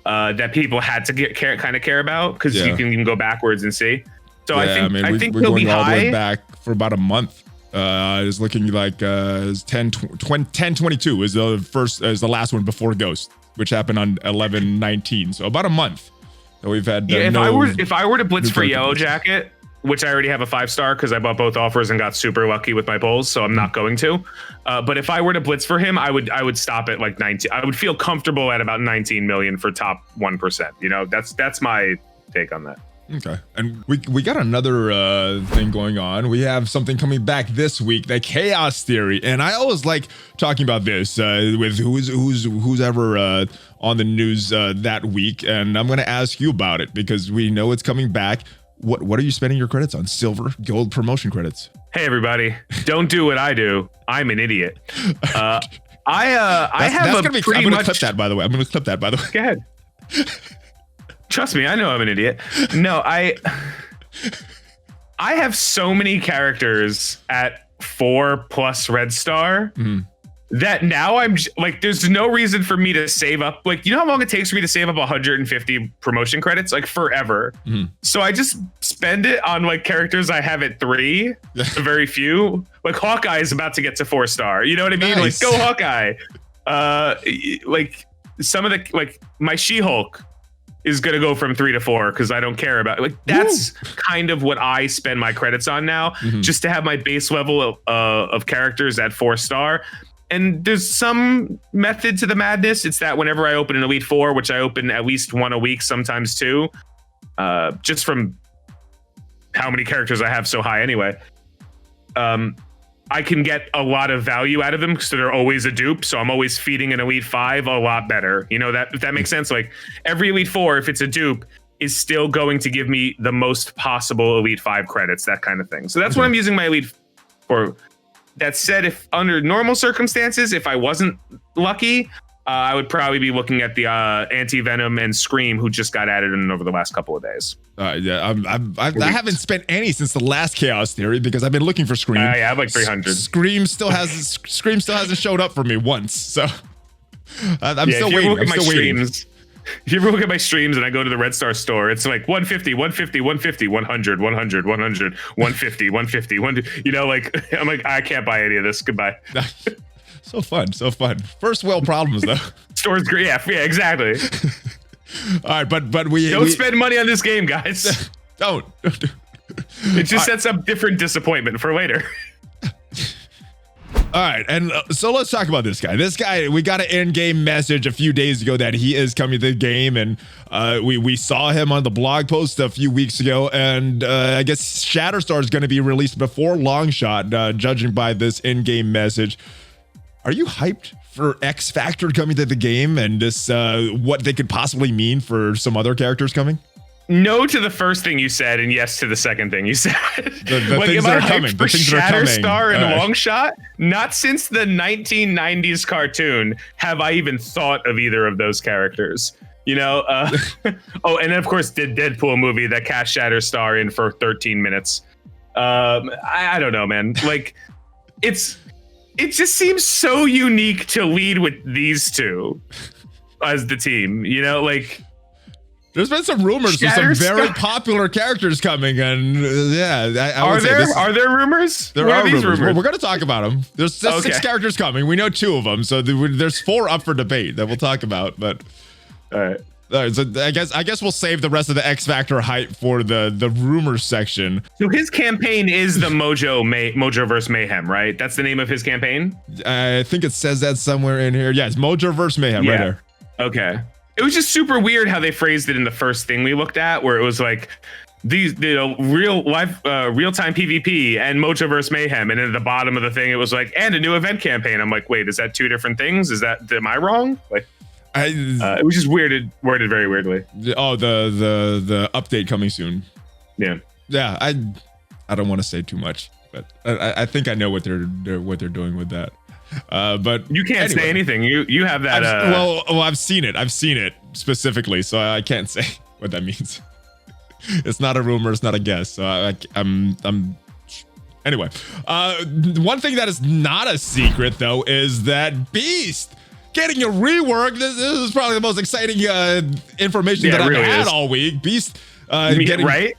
S2: that people had to care about, because you can even go backwards and see. So I think
S1: we're
S2: he'll
S1: going
S2: be
S1: all
S2: high.
S1: the way back for about a month. It's looking like 10/22 is the last one before Ghost, which happened on 11/19. So about a month that we've had.
S2: If I were to blitz for Yellowjacket, which I already have a 5-star because I bought both offers and got super lucky with my polls, so I'm not going to. But if I were to blitz for him, I would stop at like 19. I would feel comfortable at about 19 million for top 1%. You know, that's my take on that.
S1: Okay, and we got another thing going on. We have something coming back this week, the Chaos Theory, and I always like talking about this with who's ever on the news that week, and I'm going to ask you about it because we know it's coming back. What are you spending your credits on? Silver, gold, promotion credits?
S2: Hey everybody, don't do what I do. I'm an idiot. I'm gonna clip that, by the way. Go ahead. Trust me, I know I'm an idiot. No, I have so many characters at 4+ red star that now I'm like, there's no reason for me to save up. Like, you know how long it takes for me to save up 150 promotion credits? Like forever. So I just spend it on like characters I have at 3, very few. Like Hawkeye is about to get to 4-star. You know what I mean?
S1: Nice.
S2: Like, go Hawkeye. Like some of the, like my She-Hulk is going to go from 3 to 4 because I don't care about it. Like that's kind of what I spend my credits on now, just to have my base level of characters at 4-star. And there's some method to the madness. It's that whenever I open an Elite 4, which I open at least 1 a week, sometimes 2, just from how many characters I have so high anyway, I can get a lot of value out of them because they're always a dupe. So I'm always feeding an Elite 5 a lot better. You know, if that makes sense. Like every Elite 4, if it's a dupe, is still going to give me the most possible Elite 5 credits, that kind of thing. So that's what I'm using my Elite 4. That said, if under normal circumstances, if I wasn't lucky, I would probably be looking at the Anti-Venom and Scream, who just got added in over the last couple of days.
S1: Yeah, I haven't spent any since the last Chaos Theory because I've been looking for Scream.
S2: Yeah, I have like 300.
S1: Scream still hasn't showed up for me once, so I'm still waiting. I'm still waiting.
S2: If you ever look at my streams and I go to the Red Star store, it's like 150, 150, 150, 100, 100, 100, 150, 150, 100. You know, like I'm like, I can't buy any of this. Goodbye.
S1: So fun. First world problems though.
S2: Store's great. Yeah, exactly.
S1: All right, but we
S2: don't spend money on this game, guys.
S1: Don't.
S2: It just sets up different disappointment for later.
S1: All right, and so let's talk about this guy. This guy, we got an in-game message a few days ago that he is coming to the game, and we saw him on the blog post a few weeks ago, and I guess Shatterstar is going to be released before Longshot, judging by this in-game message. Are you hyped for X Factor coming to the game and this what they could possibly mean for some other characters coming?
S2: No to the first thing you said, and yes to the second thing you said.
S1: The like, things that are coming. The things that are coming.
S2: Shatterstar and Longshot? Not since the 1990s cartoon have I even thought of either of those characters. You know? Oh, and then of course the Deadpool movie that cast Shatterstar in for 13 minutes. I don't know, man. Like, it just seems so unique to lead with these two as the team. You know, like.
S1: There's been some rumors of some very popular characters coming, and are
S2: there rumors?
S1: There are rumors. We're going to talk about them. There's 6 characters coming. We know 2 of them, so there's 4 up for debate that we'll talk about. But
S2: all right.
S1: So I guess we'll save the rest of the X Factor hype for the rumors section.
S2: So his campaign is the Mojoverse Mayhem, right? That's the name of his campaign.
S1: I think it says that somewhere in here. Yes, Mojoverse Mayhem, right there.
S2: Okay. It was just super weird how they phrased it in the first thing we looked at, where it was like these, real time PvP and Mojoverse Mayhem, and then at the bottom of the thing it was like, and a new event campaign. I'm like, wait, is that 2 different things? Am I wrong? Like, it was just worded very weirdly.
S1: Oh, the update coming soon.
S2: Yeah.
S1: I don't want to say too much, but I think I know what they're doing with that. But
S2: you can't say anything. You have that.
S1: Well, I've seen it specifically, so I can't say what that means. It's not a rumor. It's not a guess. So I'm anyway. One thing that is not a secret though is that Beast getting a rework. This is probably the most exciting information that I've had all week. Beast getting right.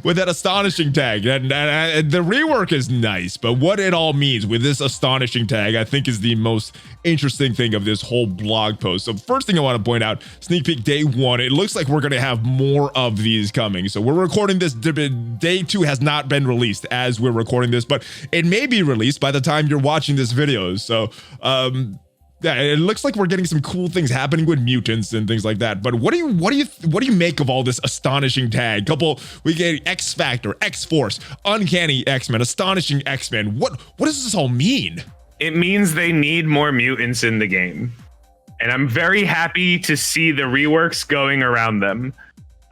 S1: With that astonishing tag, and the rework is nice, but what it all means with this astonishing tag, I think, is the most interesting thing of this whole blog post. So first thing I want to point out, sneak peek day 1, it looks like we're going to have more of these coming. So we're recording this, day 2 has not been released as we're recording this, but it may be released by the time you're watching this video. So yeah, it looks like we're getting some cool things happening with mutants and things like that. But what do you make of all this astonishing tag? We get X Factor, X Force, Uncanny X-Men, Astonishing X-Men. What does this all mean?
S2: It means they need more mutants in the game, and I'm very happy to see the reworks going around them.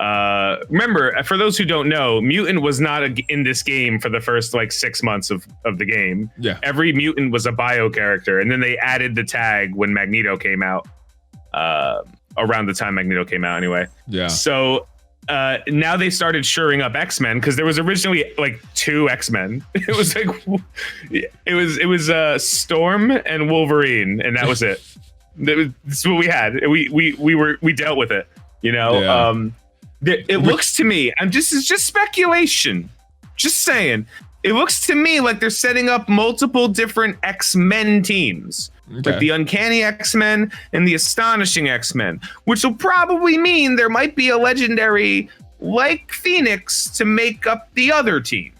S2: Remember, for those who don't know, Mutant was not in this game for the first like 6 months of the game.
S1: Yeah.
S2: Every mutant was a bio character, and then they added the tag when Magneto came out. Around the time Magneto came out, anyway.
S1: Yeah.
S2: So now they started shoring up X-Men, because there was originally like 2 X-Men. It was like it was Storm and Wolverine, and that was it. That's what we had. We dealt with it. You know.
S1: Yeah.
S2: It looks to me, it's just speculation. Just saying, it looks to me like they're setting up multiple different X-Men teams.
S1: Okay.
S2: Like the Uncanny X-Men and the Astonishing X-Men, which will probably mean there might be a legendary like Phoenix to make up the other team.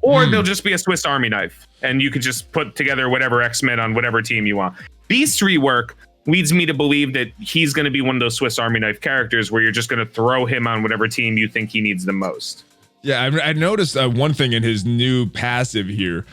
S2: Or there'll just be a Swiss Army knife, and you could just put together whatever X-Men on whatever team you want. Beast rework leads me to believe that he's going to be one of those Swiss Army knife characters where you're just going to throw him on whatever team you think he needs the most.
S1: Yeah, I noticed one thing in his new passive here.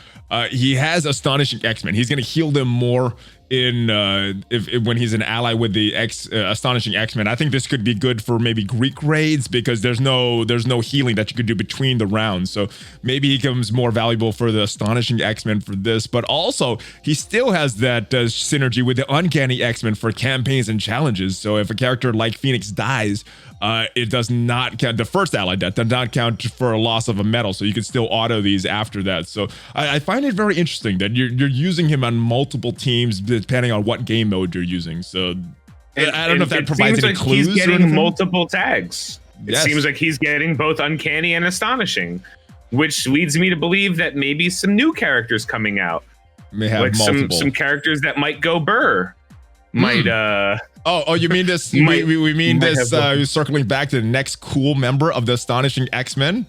S1: He has Astonishing X-Men. He's going to heal them more when he's an ally with the Astonishing X-Men. I think this could be good for maybe Greek raids because there's no healing that you could do between the rounds. So maybe he becomes more valuable for the Astonishing X-Men for this. But also he still has that synergy with the Uncanny X-Men for campaigns and challenges. So if a character like Phoenix dies, it does not count. The first ally death does not count for a loss of a medal, so you can still auto these after that. So I find it very interesting that you're using him on multiple teams depending on what game mode you're using. So I don't know if that provides any clues.
S2: He's getting multiple tags. It
S1: Yes.
S2: seems like he's getting both uncanny and astonishing, which leads me to believe that maybe some new characters coming out,
S1: May have
S2: like
S1: multiple.
S2: some characters that might go burr, might
S1: Oh, you mean this? We mean this. Circling back to the next cool member of the Astonishing X-Men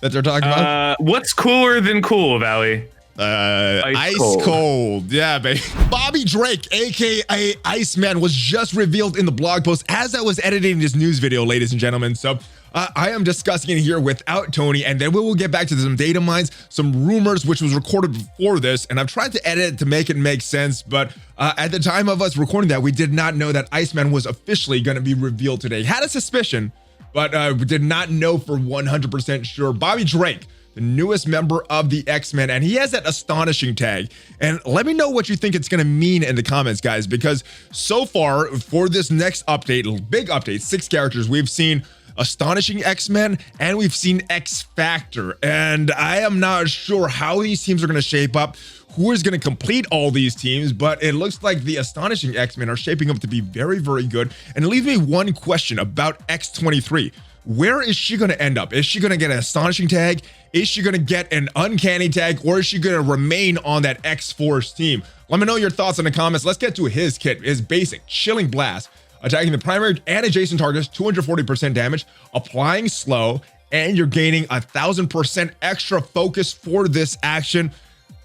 S1: that they're talking about.
S2: What's cooler than cool, Valley?
S1: Ice cold. Yeah, baby. Bobby Drake, aka Iceman, was just revealed in the blog post as I was editing this news video, ladies and gentlemen. So I am discussing it here without Tony, and then we will get back to some data mines, some rumors, which was recorded before this, and I've tried to edit it to make it make sense, but at the time of us recording that, we did not know that Iceman was officially going to be revealed today. Had a suspicion, but we did not know for 100% sure. Bobby Drake, the newest member of the X-Men, and he has that astonishing tag. And let me know what you think it's going to mean in the comments, guys, because so far for this next update, big update, 6 characters, we've seen Astonishing X-Men and we've seen X-Factor, and I am not sure how these teams are going to shape up, who is going to complete all these teams, but it looks like the Astonishing X-Men are shaping up to be very, very good. And it leaves me one question about X-23. Where is she going to end up? Is she going to get an Astonishing tag? Is she going to get an Uncanny tag? Or is she going to remain on that X-Force team? Let me know your thoughts in the comments. Let's get to his kit, his basic Chilling Blast. Attacking the primary and adjacent targets, 240% damage, applying slow, and you're gaining 1,000% extra focus for this action.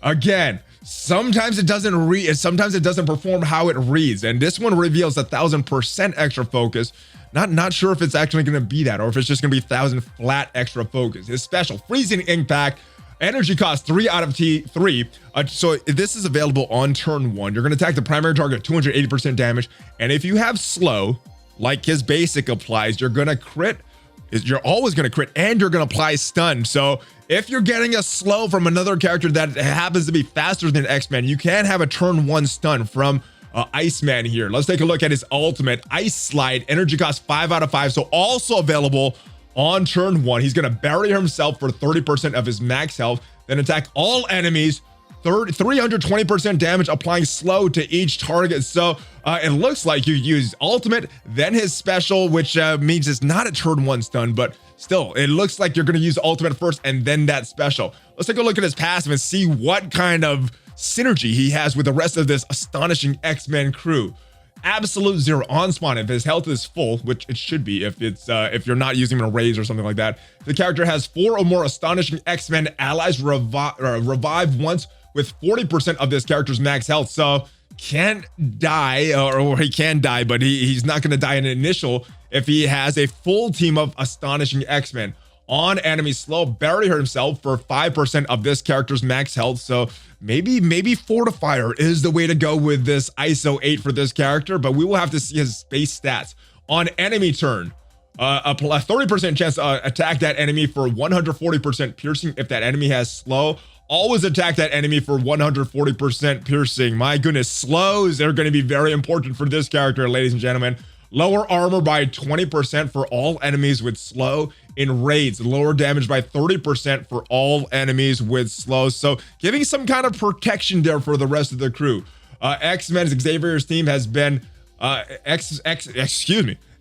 S1: Again, sometimes it doesn't perform how it reads, and this one reveals 1,000% extra focus. Not sure if it's actually going to be that, or if it's just going to be 1,000 flat extra focus. His special, Freezing Impact, energy cost 3 out of 3. So this is available on turn 1. You're going to attack the primary target, 280% damage, and if you have slow, like his basic applies, you're going to crit. You're always going to crit, and you're going to apply stun. So if you're getting a slow from another character that happens to be faster than X-Men, you can have a turn 1 stun from Iceman here. Let's take a look at his ultimate, Ice Slide, energy cost 5 out of 5. So also available on turn 1. He's going to bury himself for 30% of his max health, then attack all enemies, 320% damage, applying slow to each target. So it looks like you use ultimate, then his special, which means it's not a turn 1 stun, but still, it looks like you're going to use ultimate first and then that special. Let's take a look at his passive and see what kind of synergy he has with the rest of this Astonishing X-Men crew. Absolute 0 on spawn if his health is full, which it should be if you're not using him in a raise or something like that. The character has 4 or more Astonishing X-Men allies revive once with 40% of this character's max health. So can't die, or he can die, but he's not going to die in an initial if he has a full team of Astonishing X-Men. On enemy slow, bury himself for 5% of this character's max health. So maybe Fortifier is the way to go with this ISO 8 for this character, but we will have to see his base stats. On enemy turn, a 30% chance to attack that enemy for 140% piercing if that enemy has slow. Always attack that enemy for 140% piercing. My goodness, slows are going to be very important for this character, ladies and gentlemen. Lower armor by 20% for all enemies with slow in raids. Lower damage by 30% for all enemies with slow. So giving some kind of protection there for the rest of the crew. X-Men's Xavier's team has been,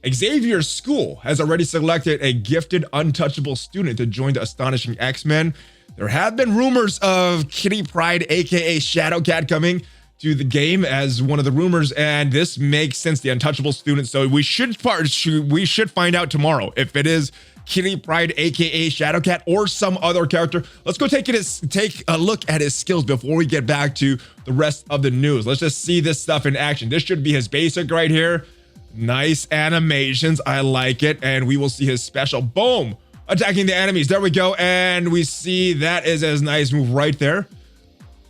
S1: Xavier's school has already selected a gifted untouchable student to join the Astonishing X-Men. There have been rumors of Kitty Pryde, aka Shadowcat, coming to the game as one of the rumors, and this makes sense, the untouchable student. So we should find out tomorrow if it is Kitty Pryde, aka Shadowcat, or some other character. Let's go take a look at his skills before we get back to the rest of the news. Let's just see this stuff in action. This should be his basic right here. Nice animations, I like it. And we will see his special, boom, attacking the enemies. There we go, and we see that is a nice move right there.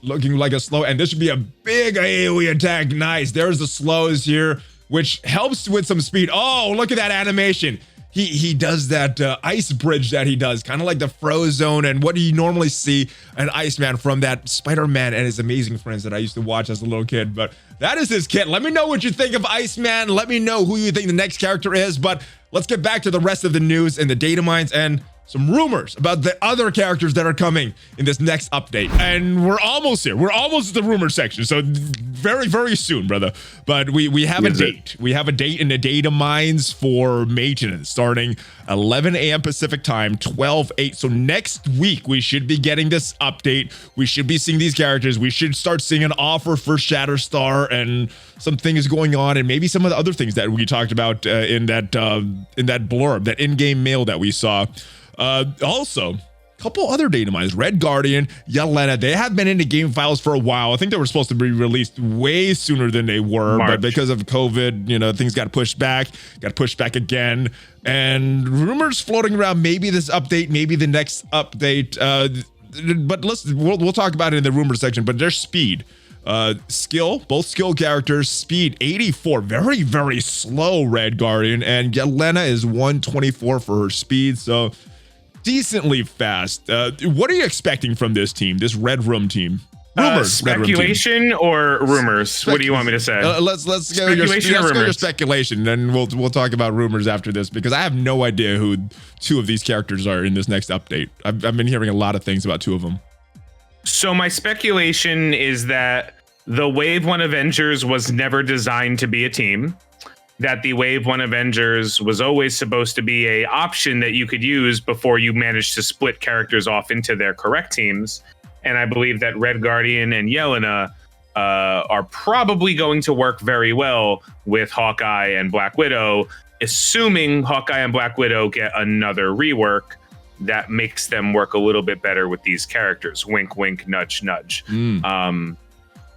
S1: looking like a slow, and this should be a big AoE attack. Nice. There's the slows here, which helps with some speed. Oh, look at that animation. He does that ice bridge that he does, kind of like the Frozone and what do you normally see an Iceman from that Spider-Man and his Amazing Friends that I used to watch as a little kid. But that is his kit. Let me know what you think of Iceman. Let me know who you think the next character is. But let's get back to the rest of the news and the Datamines and some rumors about the other characters that are coming in this next update. And we're almost here. We're almost at the rumor section. So very, very soon, brother. But we have a date. We have a date in the Datamines for maintenance starting 11 a.m. Pacific time, 12/8. So next week, we should be getting this update. We should be seeing these characters. We should start seeing an offer for Shatterstar and some things going on, and maybe some of the other things that we talked about in that blurb, that in-game mail that we saw. Also, a couple other Datamines, Red Guardian, Yellowjacket, they have been in the game files for a while. I think they were supposed to be released way sooner than they were, but because of COVID, you know, things got pushed back again. And rumors floating around, maybe this update, maybe the next update. But we'll talk about it in the rumor section, but there's speed. Skill, both skill characters, speed 84, very, very slow Red Guardian, and Yelena is 124 for her speed, so decently fast. What are you expecting from this team, this Red Room team? Rumors,
S2: speculation or rumors? What do you want me to say?
S1: Let's go your speculation, then we'll talk about rumors after this, because I have no idea who two of these characters are in this next update. I've been hearing a lot of things about two of them.
S2: So my speculation is that the Wave 1 Avengers was never designed to be a team, that the Wave 1 Avengers was always supposed to be an option that you could use before you managed to split characters off into their correct teams. And I believe that Red Guardian and Yelena are probably going to work very well with Hawkeye and Black Widow, assuming Hawkeye and Black Widow get another rework that makes them work a little bit better with these characters. Wink, wink, nudge, nudge.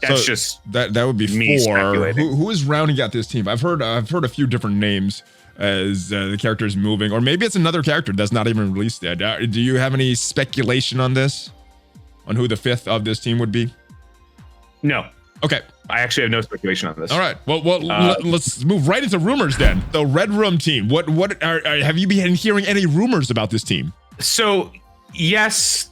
S2: That's so just
S1: that would be
S2: me speculating.
S1: Who is rounding out this team? I've heard a few different names as the character is moving, or maybe it's another character that's not even released yet. Do you have any speculation on this? On who the fifth of this team would be? No. Okay.
S2: I actually have no speculation on this.
S1: All right. Well, let's move right into rumors then. The Red Room team. What have you been hearing any rumors about this team?
S2: So, yes,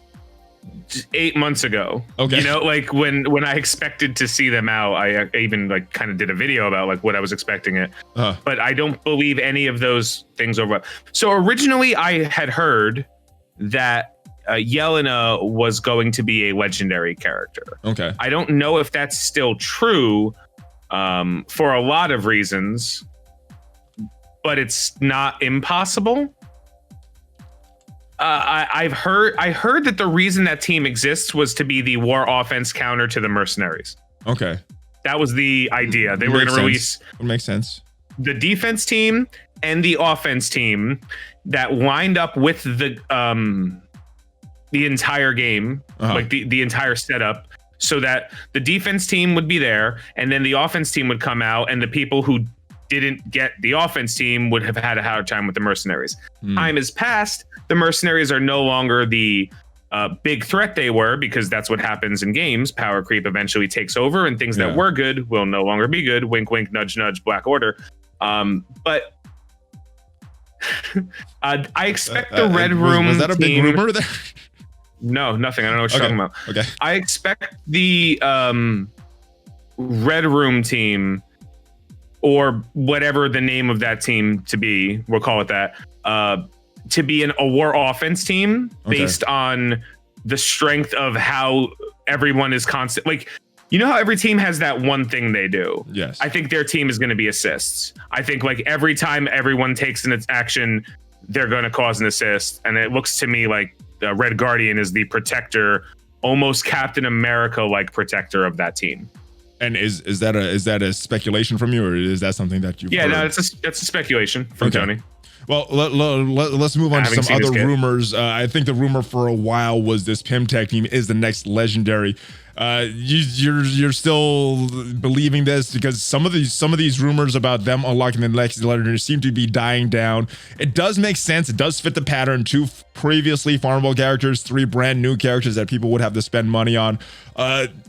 S2: 8 months ago.
S1: Okay.
S2: You know, like when I expected to see them out, I even like kind of did a video about like what I was expecting it. But I don't believe any of those things over. So originally I had heard that Yelena was going to be a legendary character.
S1: Okay.
S2: I don't know if that's still true for a lot of reasons, but it's not impossible. I heard that the reason that team exists was to be the war offense counter to the mercenaries.
S1: Okay.
S2: That was the idea. They were going to release.
S1: It makes sense.
S2: The defense team and the offense team that lined up with the entire game, like the entire setup, so that the defense team would be there, and then the offense team would come out, and the people who didn't get the offense team would have had a hard time with the mercenaries. Time has passed. The mercenaries are no longer the big threat they were, because that's what happens in games. Power creep eventually takes over, and things that were good will no longer be good. Wink, wink, nudge, nudge, Black Order. But I expect the Red Room
S1: was that a
S2: team,
S1: big rumor there?
S2: No, nothing. I don't know what you're talking about.
S1: Okay.
S2: I expect the Red Room team, or whatever the name of that team to be, we'll call it that, to be a war offense team based on the strength of how everyone is constant. Like, you know how every team has that one thing they do?
S1: Yes.
S2: I think their team is going to be assists. I think like every time everyone takes an action, they're going to cause an assist. And it looks to me like Red Guardian is the protector, almost Captain America-like protector of that team.
S1: And is that a speculation from you, or is that something that you've heard?
S2: No, that's a speculation from Tony.
S1: Well, let's move on to some other rumors. I think the rumor for a while was this Pimtech team is the next legendary. You're still believing this because some of these rumors about them unlocking the next legendary seem to be dying down. It does make sense. It does fit the pattern. 2 previously farmable characters, 3 brand new characters that people would have to spend money on.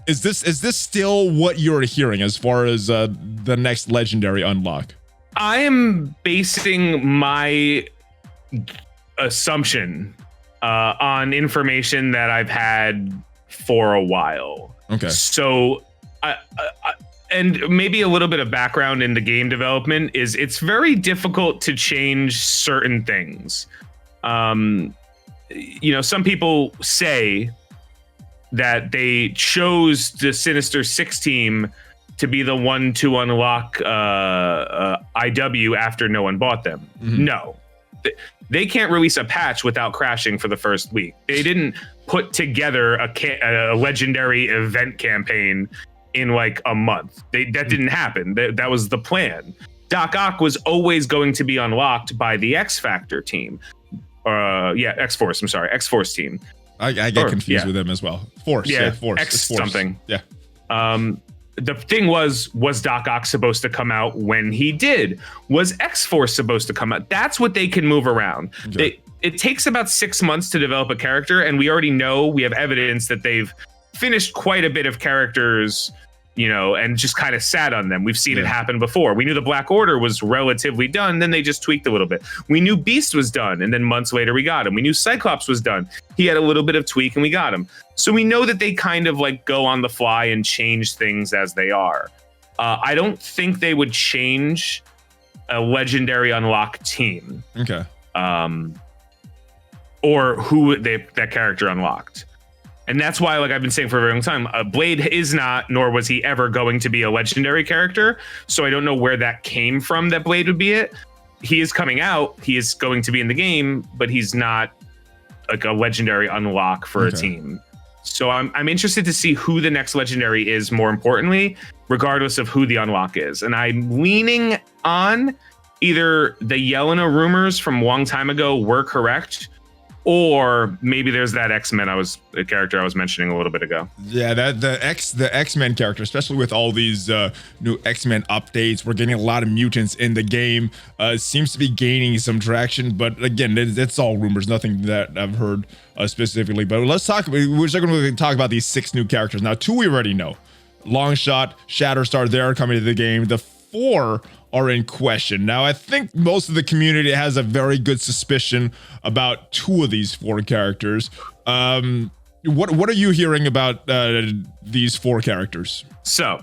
S1: Is this still what you're hearing as far as the next legendary unlock?
S2: I am basing my assumption on information that I've had for a while.
S1: Okay.
S2: So, and maybe a little bit of background in the game development is it's very difficult to change certain things. Some people say that they chose the Sinister Six team to be the one to unlock IW after no one bought them. Mm-hmm. No, they can't release a patch without crashing for the first week. They didn't put together a legendary event campaign in like a month. That didn't happen. That was the plan. Doc Ock was always going to be unlocked by the X Factor team. X-Force. I'm sorry, X-Force team.
S1: I get confused with them as well. Force.
S2: Force. X
S1: Force.
S2: Something.
S1: Yeah.
S2: The thing was Doc Ock supposed to come out when he did? Was X-Force supposed to come out? That's what they can move around. Okay. It takes about 6 months to develop a character, and we already know, we have evidence that they've finished quite a bit of characters, and just kind of sat on them. We've seen it happen before. We knew the Black Order was relatively done, then they just tweaked a little bit. We knew Beast was done, and then months later we got him. We knew Cyclops was done. He had a little bit of tweak, and we got him. So we know that they kind of like go on the fly and change things as they are. I don't think they would change a legendary unlock team.
S1: Okay.
S2: Or who that character unlocked. And that's why, like I've been saying for a very long time, Blade is not, nor was he ever going to be a legendary character. So I don't know where that came from, that Blade would be it. He is coming out. He is going to be in the game, but he's not like a legendary unlock for a team. So I'm interested to see who the next legendary is, more importantly, regardless of who the unlock is. And I'm leaning on either the Yelena rumors from a long time ago were correct, or maybe there's that X-Men character I was mentioning a little bit ago.
S1: Yeah, the X-Men character, especially with all these new X-Men updates, we're getting a lot of mutants in the game. Seems to be gaining some traction, but again, it's all rumors, nothing that I've heard specifically. But we're just going to talk about these 6 new characters. Now, 2 we already know. Longshot, Shatterstar, they're coming to the game. The 4 are in question. Now, I think most of the community has a very good suspicion about 2 of these 4 characters. What are you hearing about these 4 characters?
S2: So,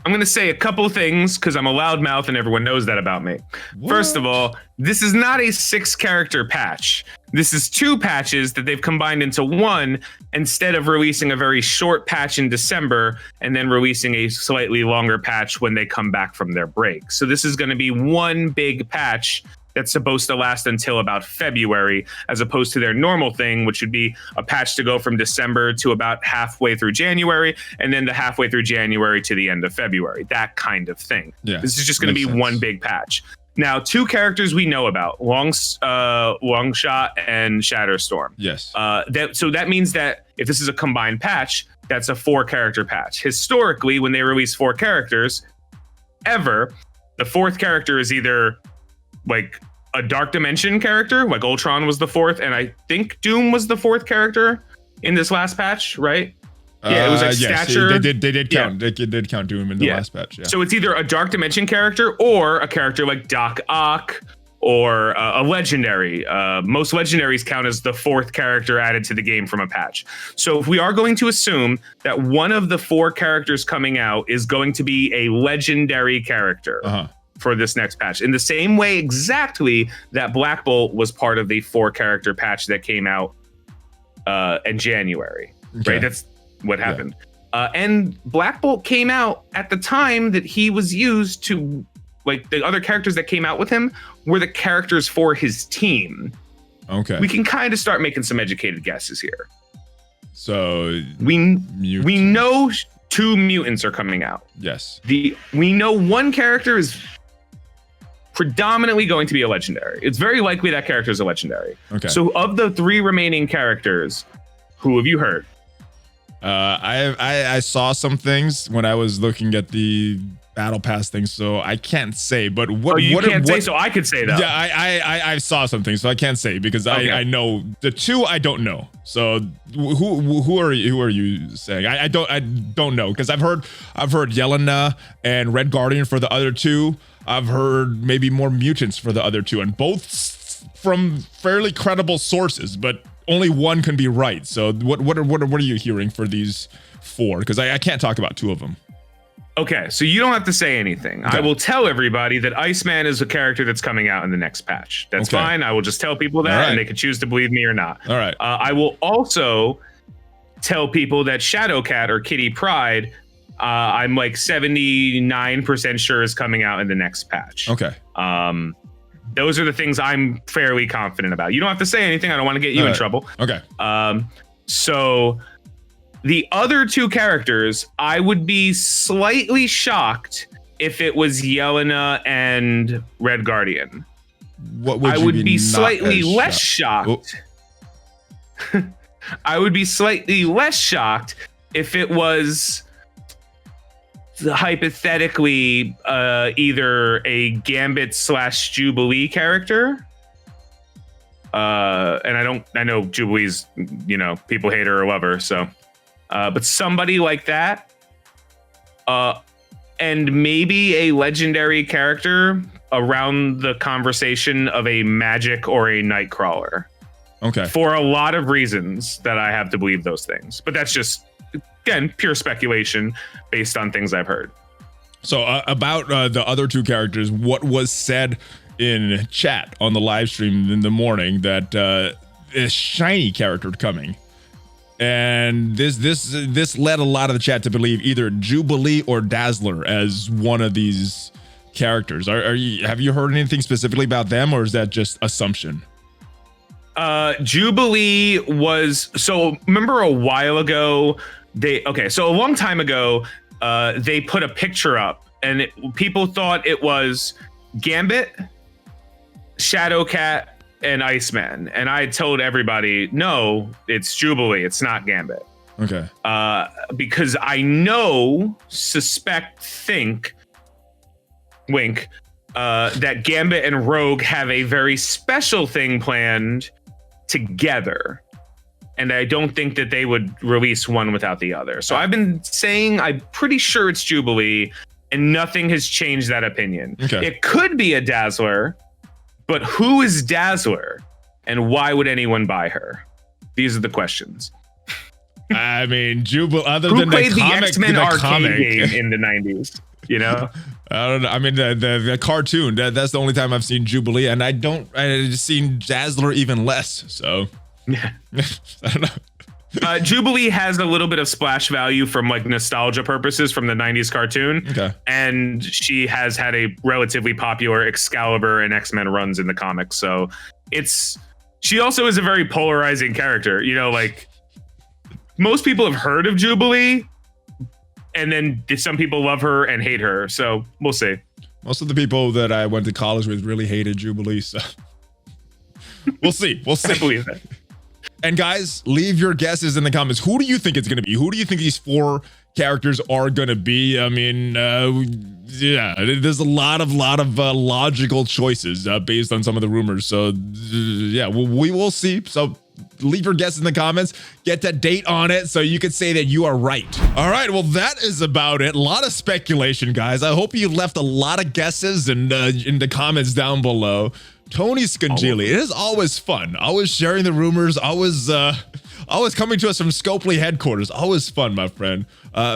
S2: I'm going to say a couple of things because I'm a loudmouth and everyone knows that about me. What? First of all, this is not a 6-character patch. This is 2 patches that they've combined into one instead of releasing a very short patch in December and then releasing a slightly longer patch when they come back from their break. So this is going to be one big patch that's supposed to last until about February, as opposed to their normal thing, which would be a patch to go from December to about halfway through January, and then the halfway through January to the end of February, that kind of thing. Yeah, this is just going to be one big patch. Now, 2 characters we know about, Longshot and Shatterstorm.
S1: Yes.
S2: So that means that if this is a combined patch, that's a 4-character patch. Historically, when they release 4 characters, the 4th character is either like a Dark Dimension character, like Ultron was the 4th, and I think Doom was the 4th character in this last patch, right? Yeah, it was like stature.
S1: They did count. They did count Doom in the last patch. Yeah.
S2: So it's either a Dark Dimension character or a character like Doc Ock or a legendary. Most legendaries count as the 4th character added to the game from a patch. So if we are going to assume that one of the 4 characters coming out is going to be a legendary character for this next patch, in the same way exactly that Black Bolt was part of the 4-character patch that came out in January, right? That's what happened. And Black Bolt came out at the time that he was used to, like, the other characters that came out with him were the characters for his team.
S1: Okay.
S2: We can kind of start making some educated guesses here.
S1: So
S2: we know 2 mutants are coming out.
S1: Yes.
S2: We know 1 character is predominantly going to be a legendary. It's very likely that character is a legendary.
S1: Okay.
S2: So of the 3 remaining characters, who have you heard?
S1: I saw some things when I was looking at the battle pass thing, so I can't say. But what?
S2: You can't say, so I could say that.
S1: Yeah, I saw some things, so I can't say because I know the two I don't know. So who are you saying? I don't know because I've heard Yelena and Red Guardian for the other two. I've heard maybe more mutants for the other two, and both from fairly credible sources, but only one can be right. So what are you hearing for these 4? Because I can't talk about 2 of them.
S2: Okay, so you don't have to say anything. Okay. I will tell everybody that Iceman is a character that's coming out in the next patch. That's fine. I will just tell people that, and they can choose to believe me or not.
S1: All right.
S2: I will also tell people that Shadowcat or Kitty Pryde, I'm like 79% sure is coming out in the next patch.
S1: Okay.
S2: Those are the things I'm fairly confident about. You don't have to say anything. I don't want to get you in trouble.
S1: Okay.
S2: So the other 2 characters, I would be slightly shocked if it was Yelena and Red Guardian.
S1: What would
S2: I would be slightly less shocked. I would be slightly less shocked if it was hypothetically either a Gambit / Jubilee character. And I know Jubilee's, people hate her or love her, so but somebody like that, and maybe a legendary character around the conversation of a Magic or a Nightcrawler.
S1: Okay.
S2: For a lot of reasons that I have to believe those things, but that's just, again, pure speculation based on things I've heard.
S1: So about the other 2 characters, what was said in chat on the live stream in the morning that a shiny character coming, and this led a lot of the chat to believe either Jubilee or Dazzler as one of these characters. Have you heard anything specifically about them, or is that just assumption?
S2: Jubilee was, so remember a while ago, so a long time ago, they put a picture up and people thought it was Gambit, Shadowcat, and Iceman. And I told everybody, no, it's Jubilee. It's not Gambit.
S1: Okay.
S2: Because I think, wink, that Gambit and Rogue have a very special thing planned together. And I don't think that they would release one without the other. So I've been saying I'm pretty sure it's Jubilee, and nothing has changed that opinion.
S1: Okay.
S2: It could be a Dazzler, but who is Dazzler, and why would anyone buy her? These are the questions.
S1: I mean, Jubilee, other
S2: who
S1: than
S2: played
S1: the comic,
S2: X-Men arcade game in the 90s?
S1: I don't know. I mean, the cartoon, that's the only time I've seen Jubilee, and I've just seen Dazzler even less. So I don't know.
S2: Jubilee has a little bit of splash value from like nostalgia purposes from the 90s cartoon.
S1: Okay. And
S2: she has had a relatively popular Excalibur and X-Men runs in the comics. So she also is a very polarizing character. Like most people have heard of Jubilee, and then some people love her and hate her. So we'll see.
S1: Most of the people that I went to college with really hated Jubilee. So we'll see. I believe that. And guys, leave your guesses in the comments. Who do you think it's going to be? Who do you think these 4 characters are going to be? I mean, yeah, there's a lot of logical choices based on some of the rumors. So yeah, we will see. So leave your guess in the comments, get that date on it so you can say that you are right. All right, well, that is about it. A lot of speculation, guys. I hope you left a lot of guesses in the comments down below. Tony Scungili, it is always fun. Always sharing the rumors. Always coming to us from Scopely headquarters. Always fun, my friend.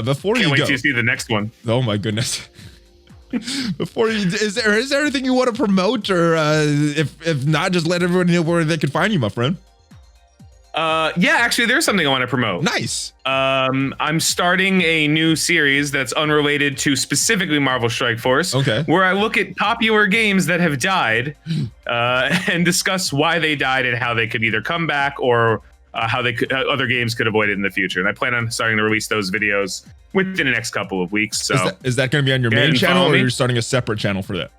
S1: Before you go,
S2: can't wait to see the next one.
S1: Oh my goodness. Before you, is there anything you want to promote, or if not, just let everyone know where they can find you, my friend?
S2: Yeah, actually, there's something I want to promote.
S1: Nice.
S2: I'm starting a new series that's unrelated to specifically Marvel Strike Force.
S1: Okay.
S2: Where I look at popular games that have died, and discuss why they died and how they could either come back or how other games could avoid it in the future. And I plan on starting to release those videos within the next couple of weeks. So
S1: is that going to be on your main channel, or are you starting a separate channel for that?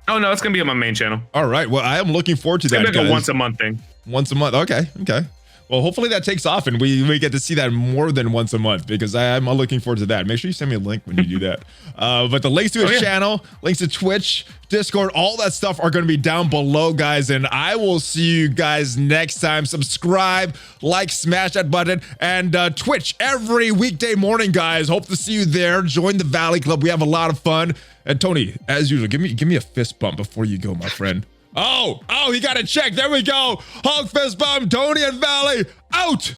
S2: Oh no, it's going to be on my main channel.
S1: All right. Well, I am looking forward to that.
S2: It's like a once a month thing.
S1: Once a month. Okay. well, hopefully that takes off and we get to see that more than once a month, because I'm looking forward to that. Make sure you send me a link when you do that. But the links to his channel, links to Twitch, Discord, all that stuff are going to be down below, guys. And I will see you guys next time. Subscribe, like, smash that button, and Twitch every weekday morning, guys. Hope to see you there. Join the Valley Club. We have a lot of fun. And Tony, as usual, give me a fist bump before you go, my friend. Oh, he got it checked. There we go. Hog fist bump. Tony and Valley out.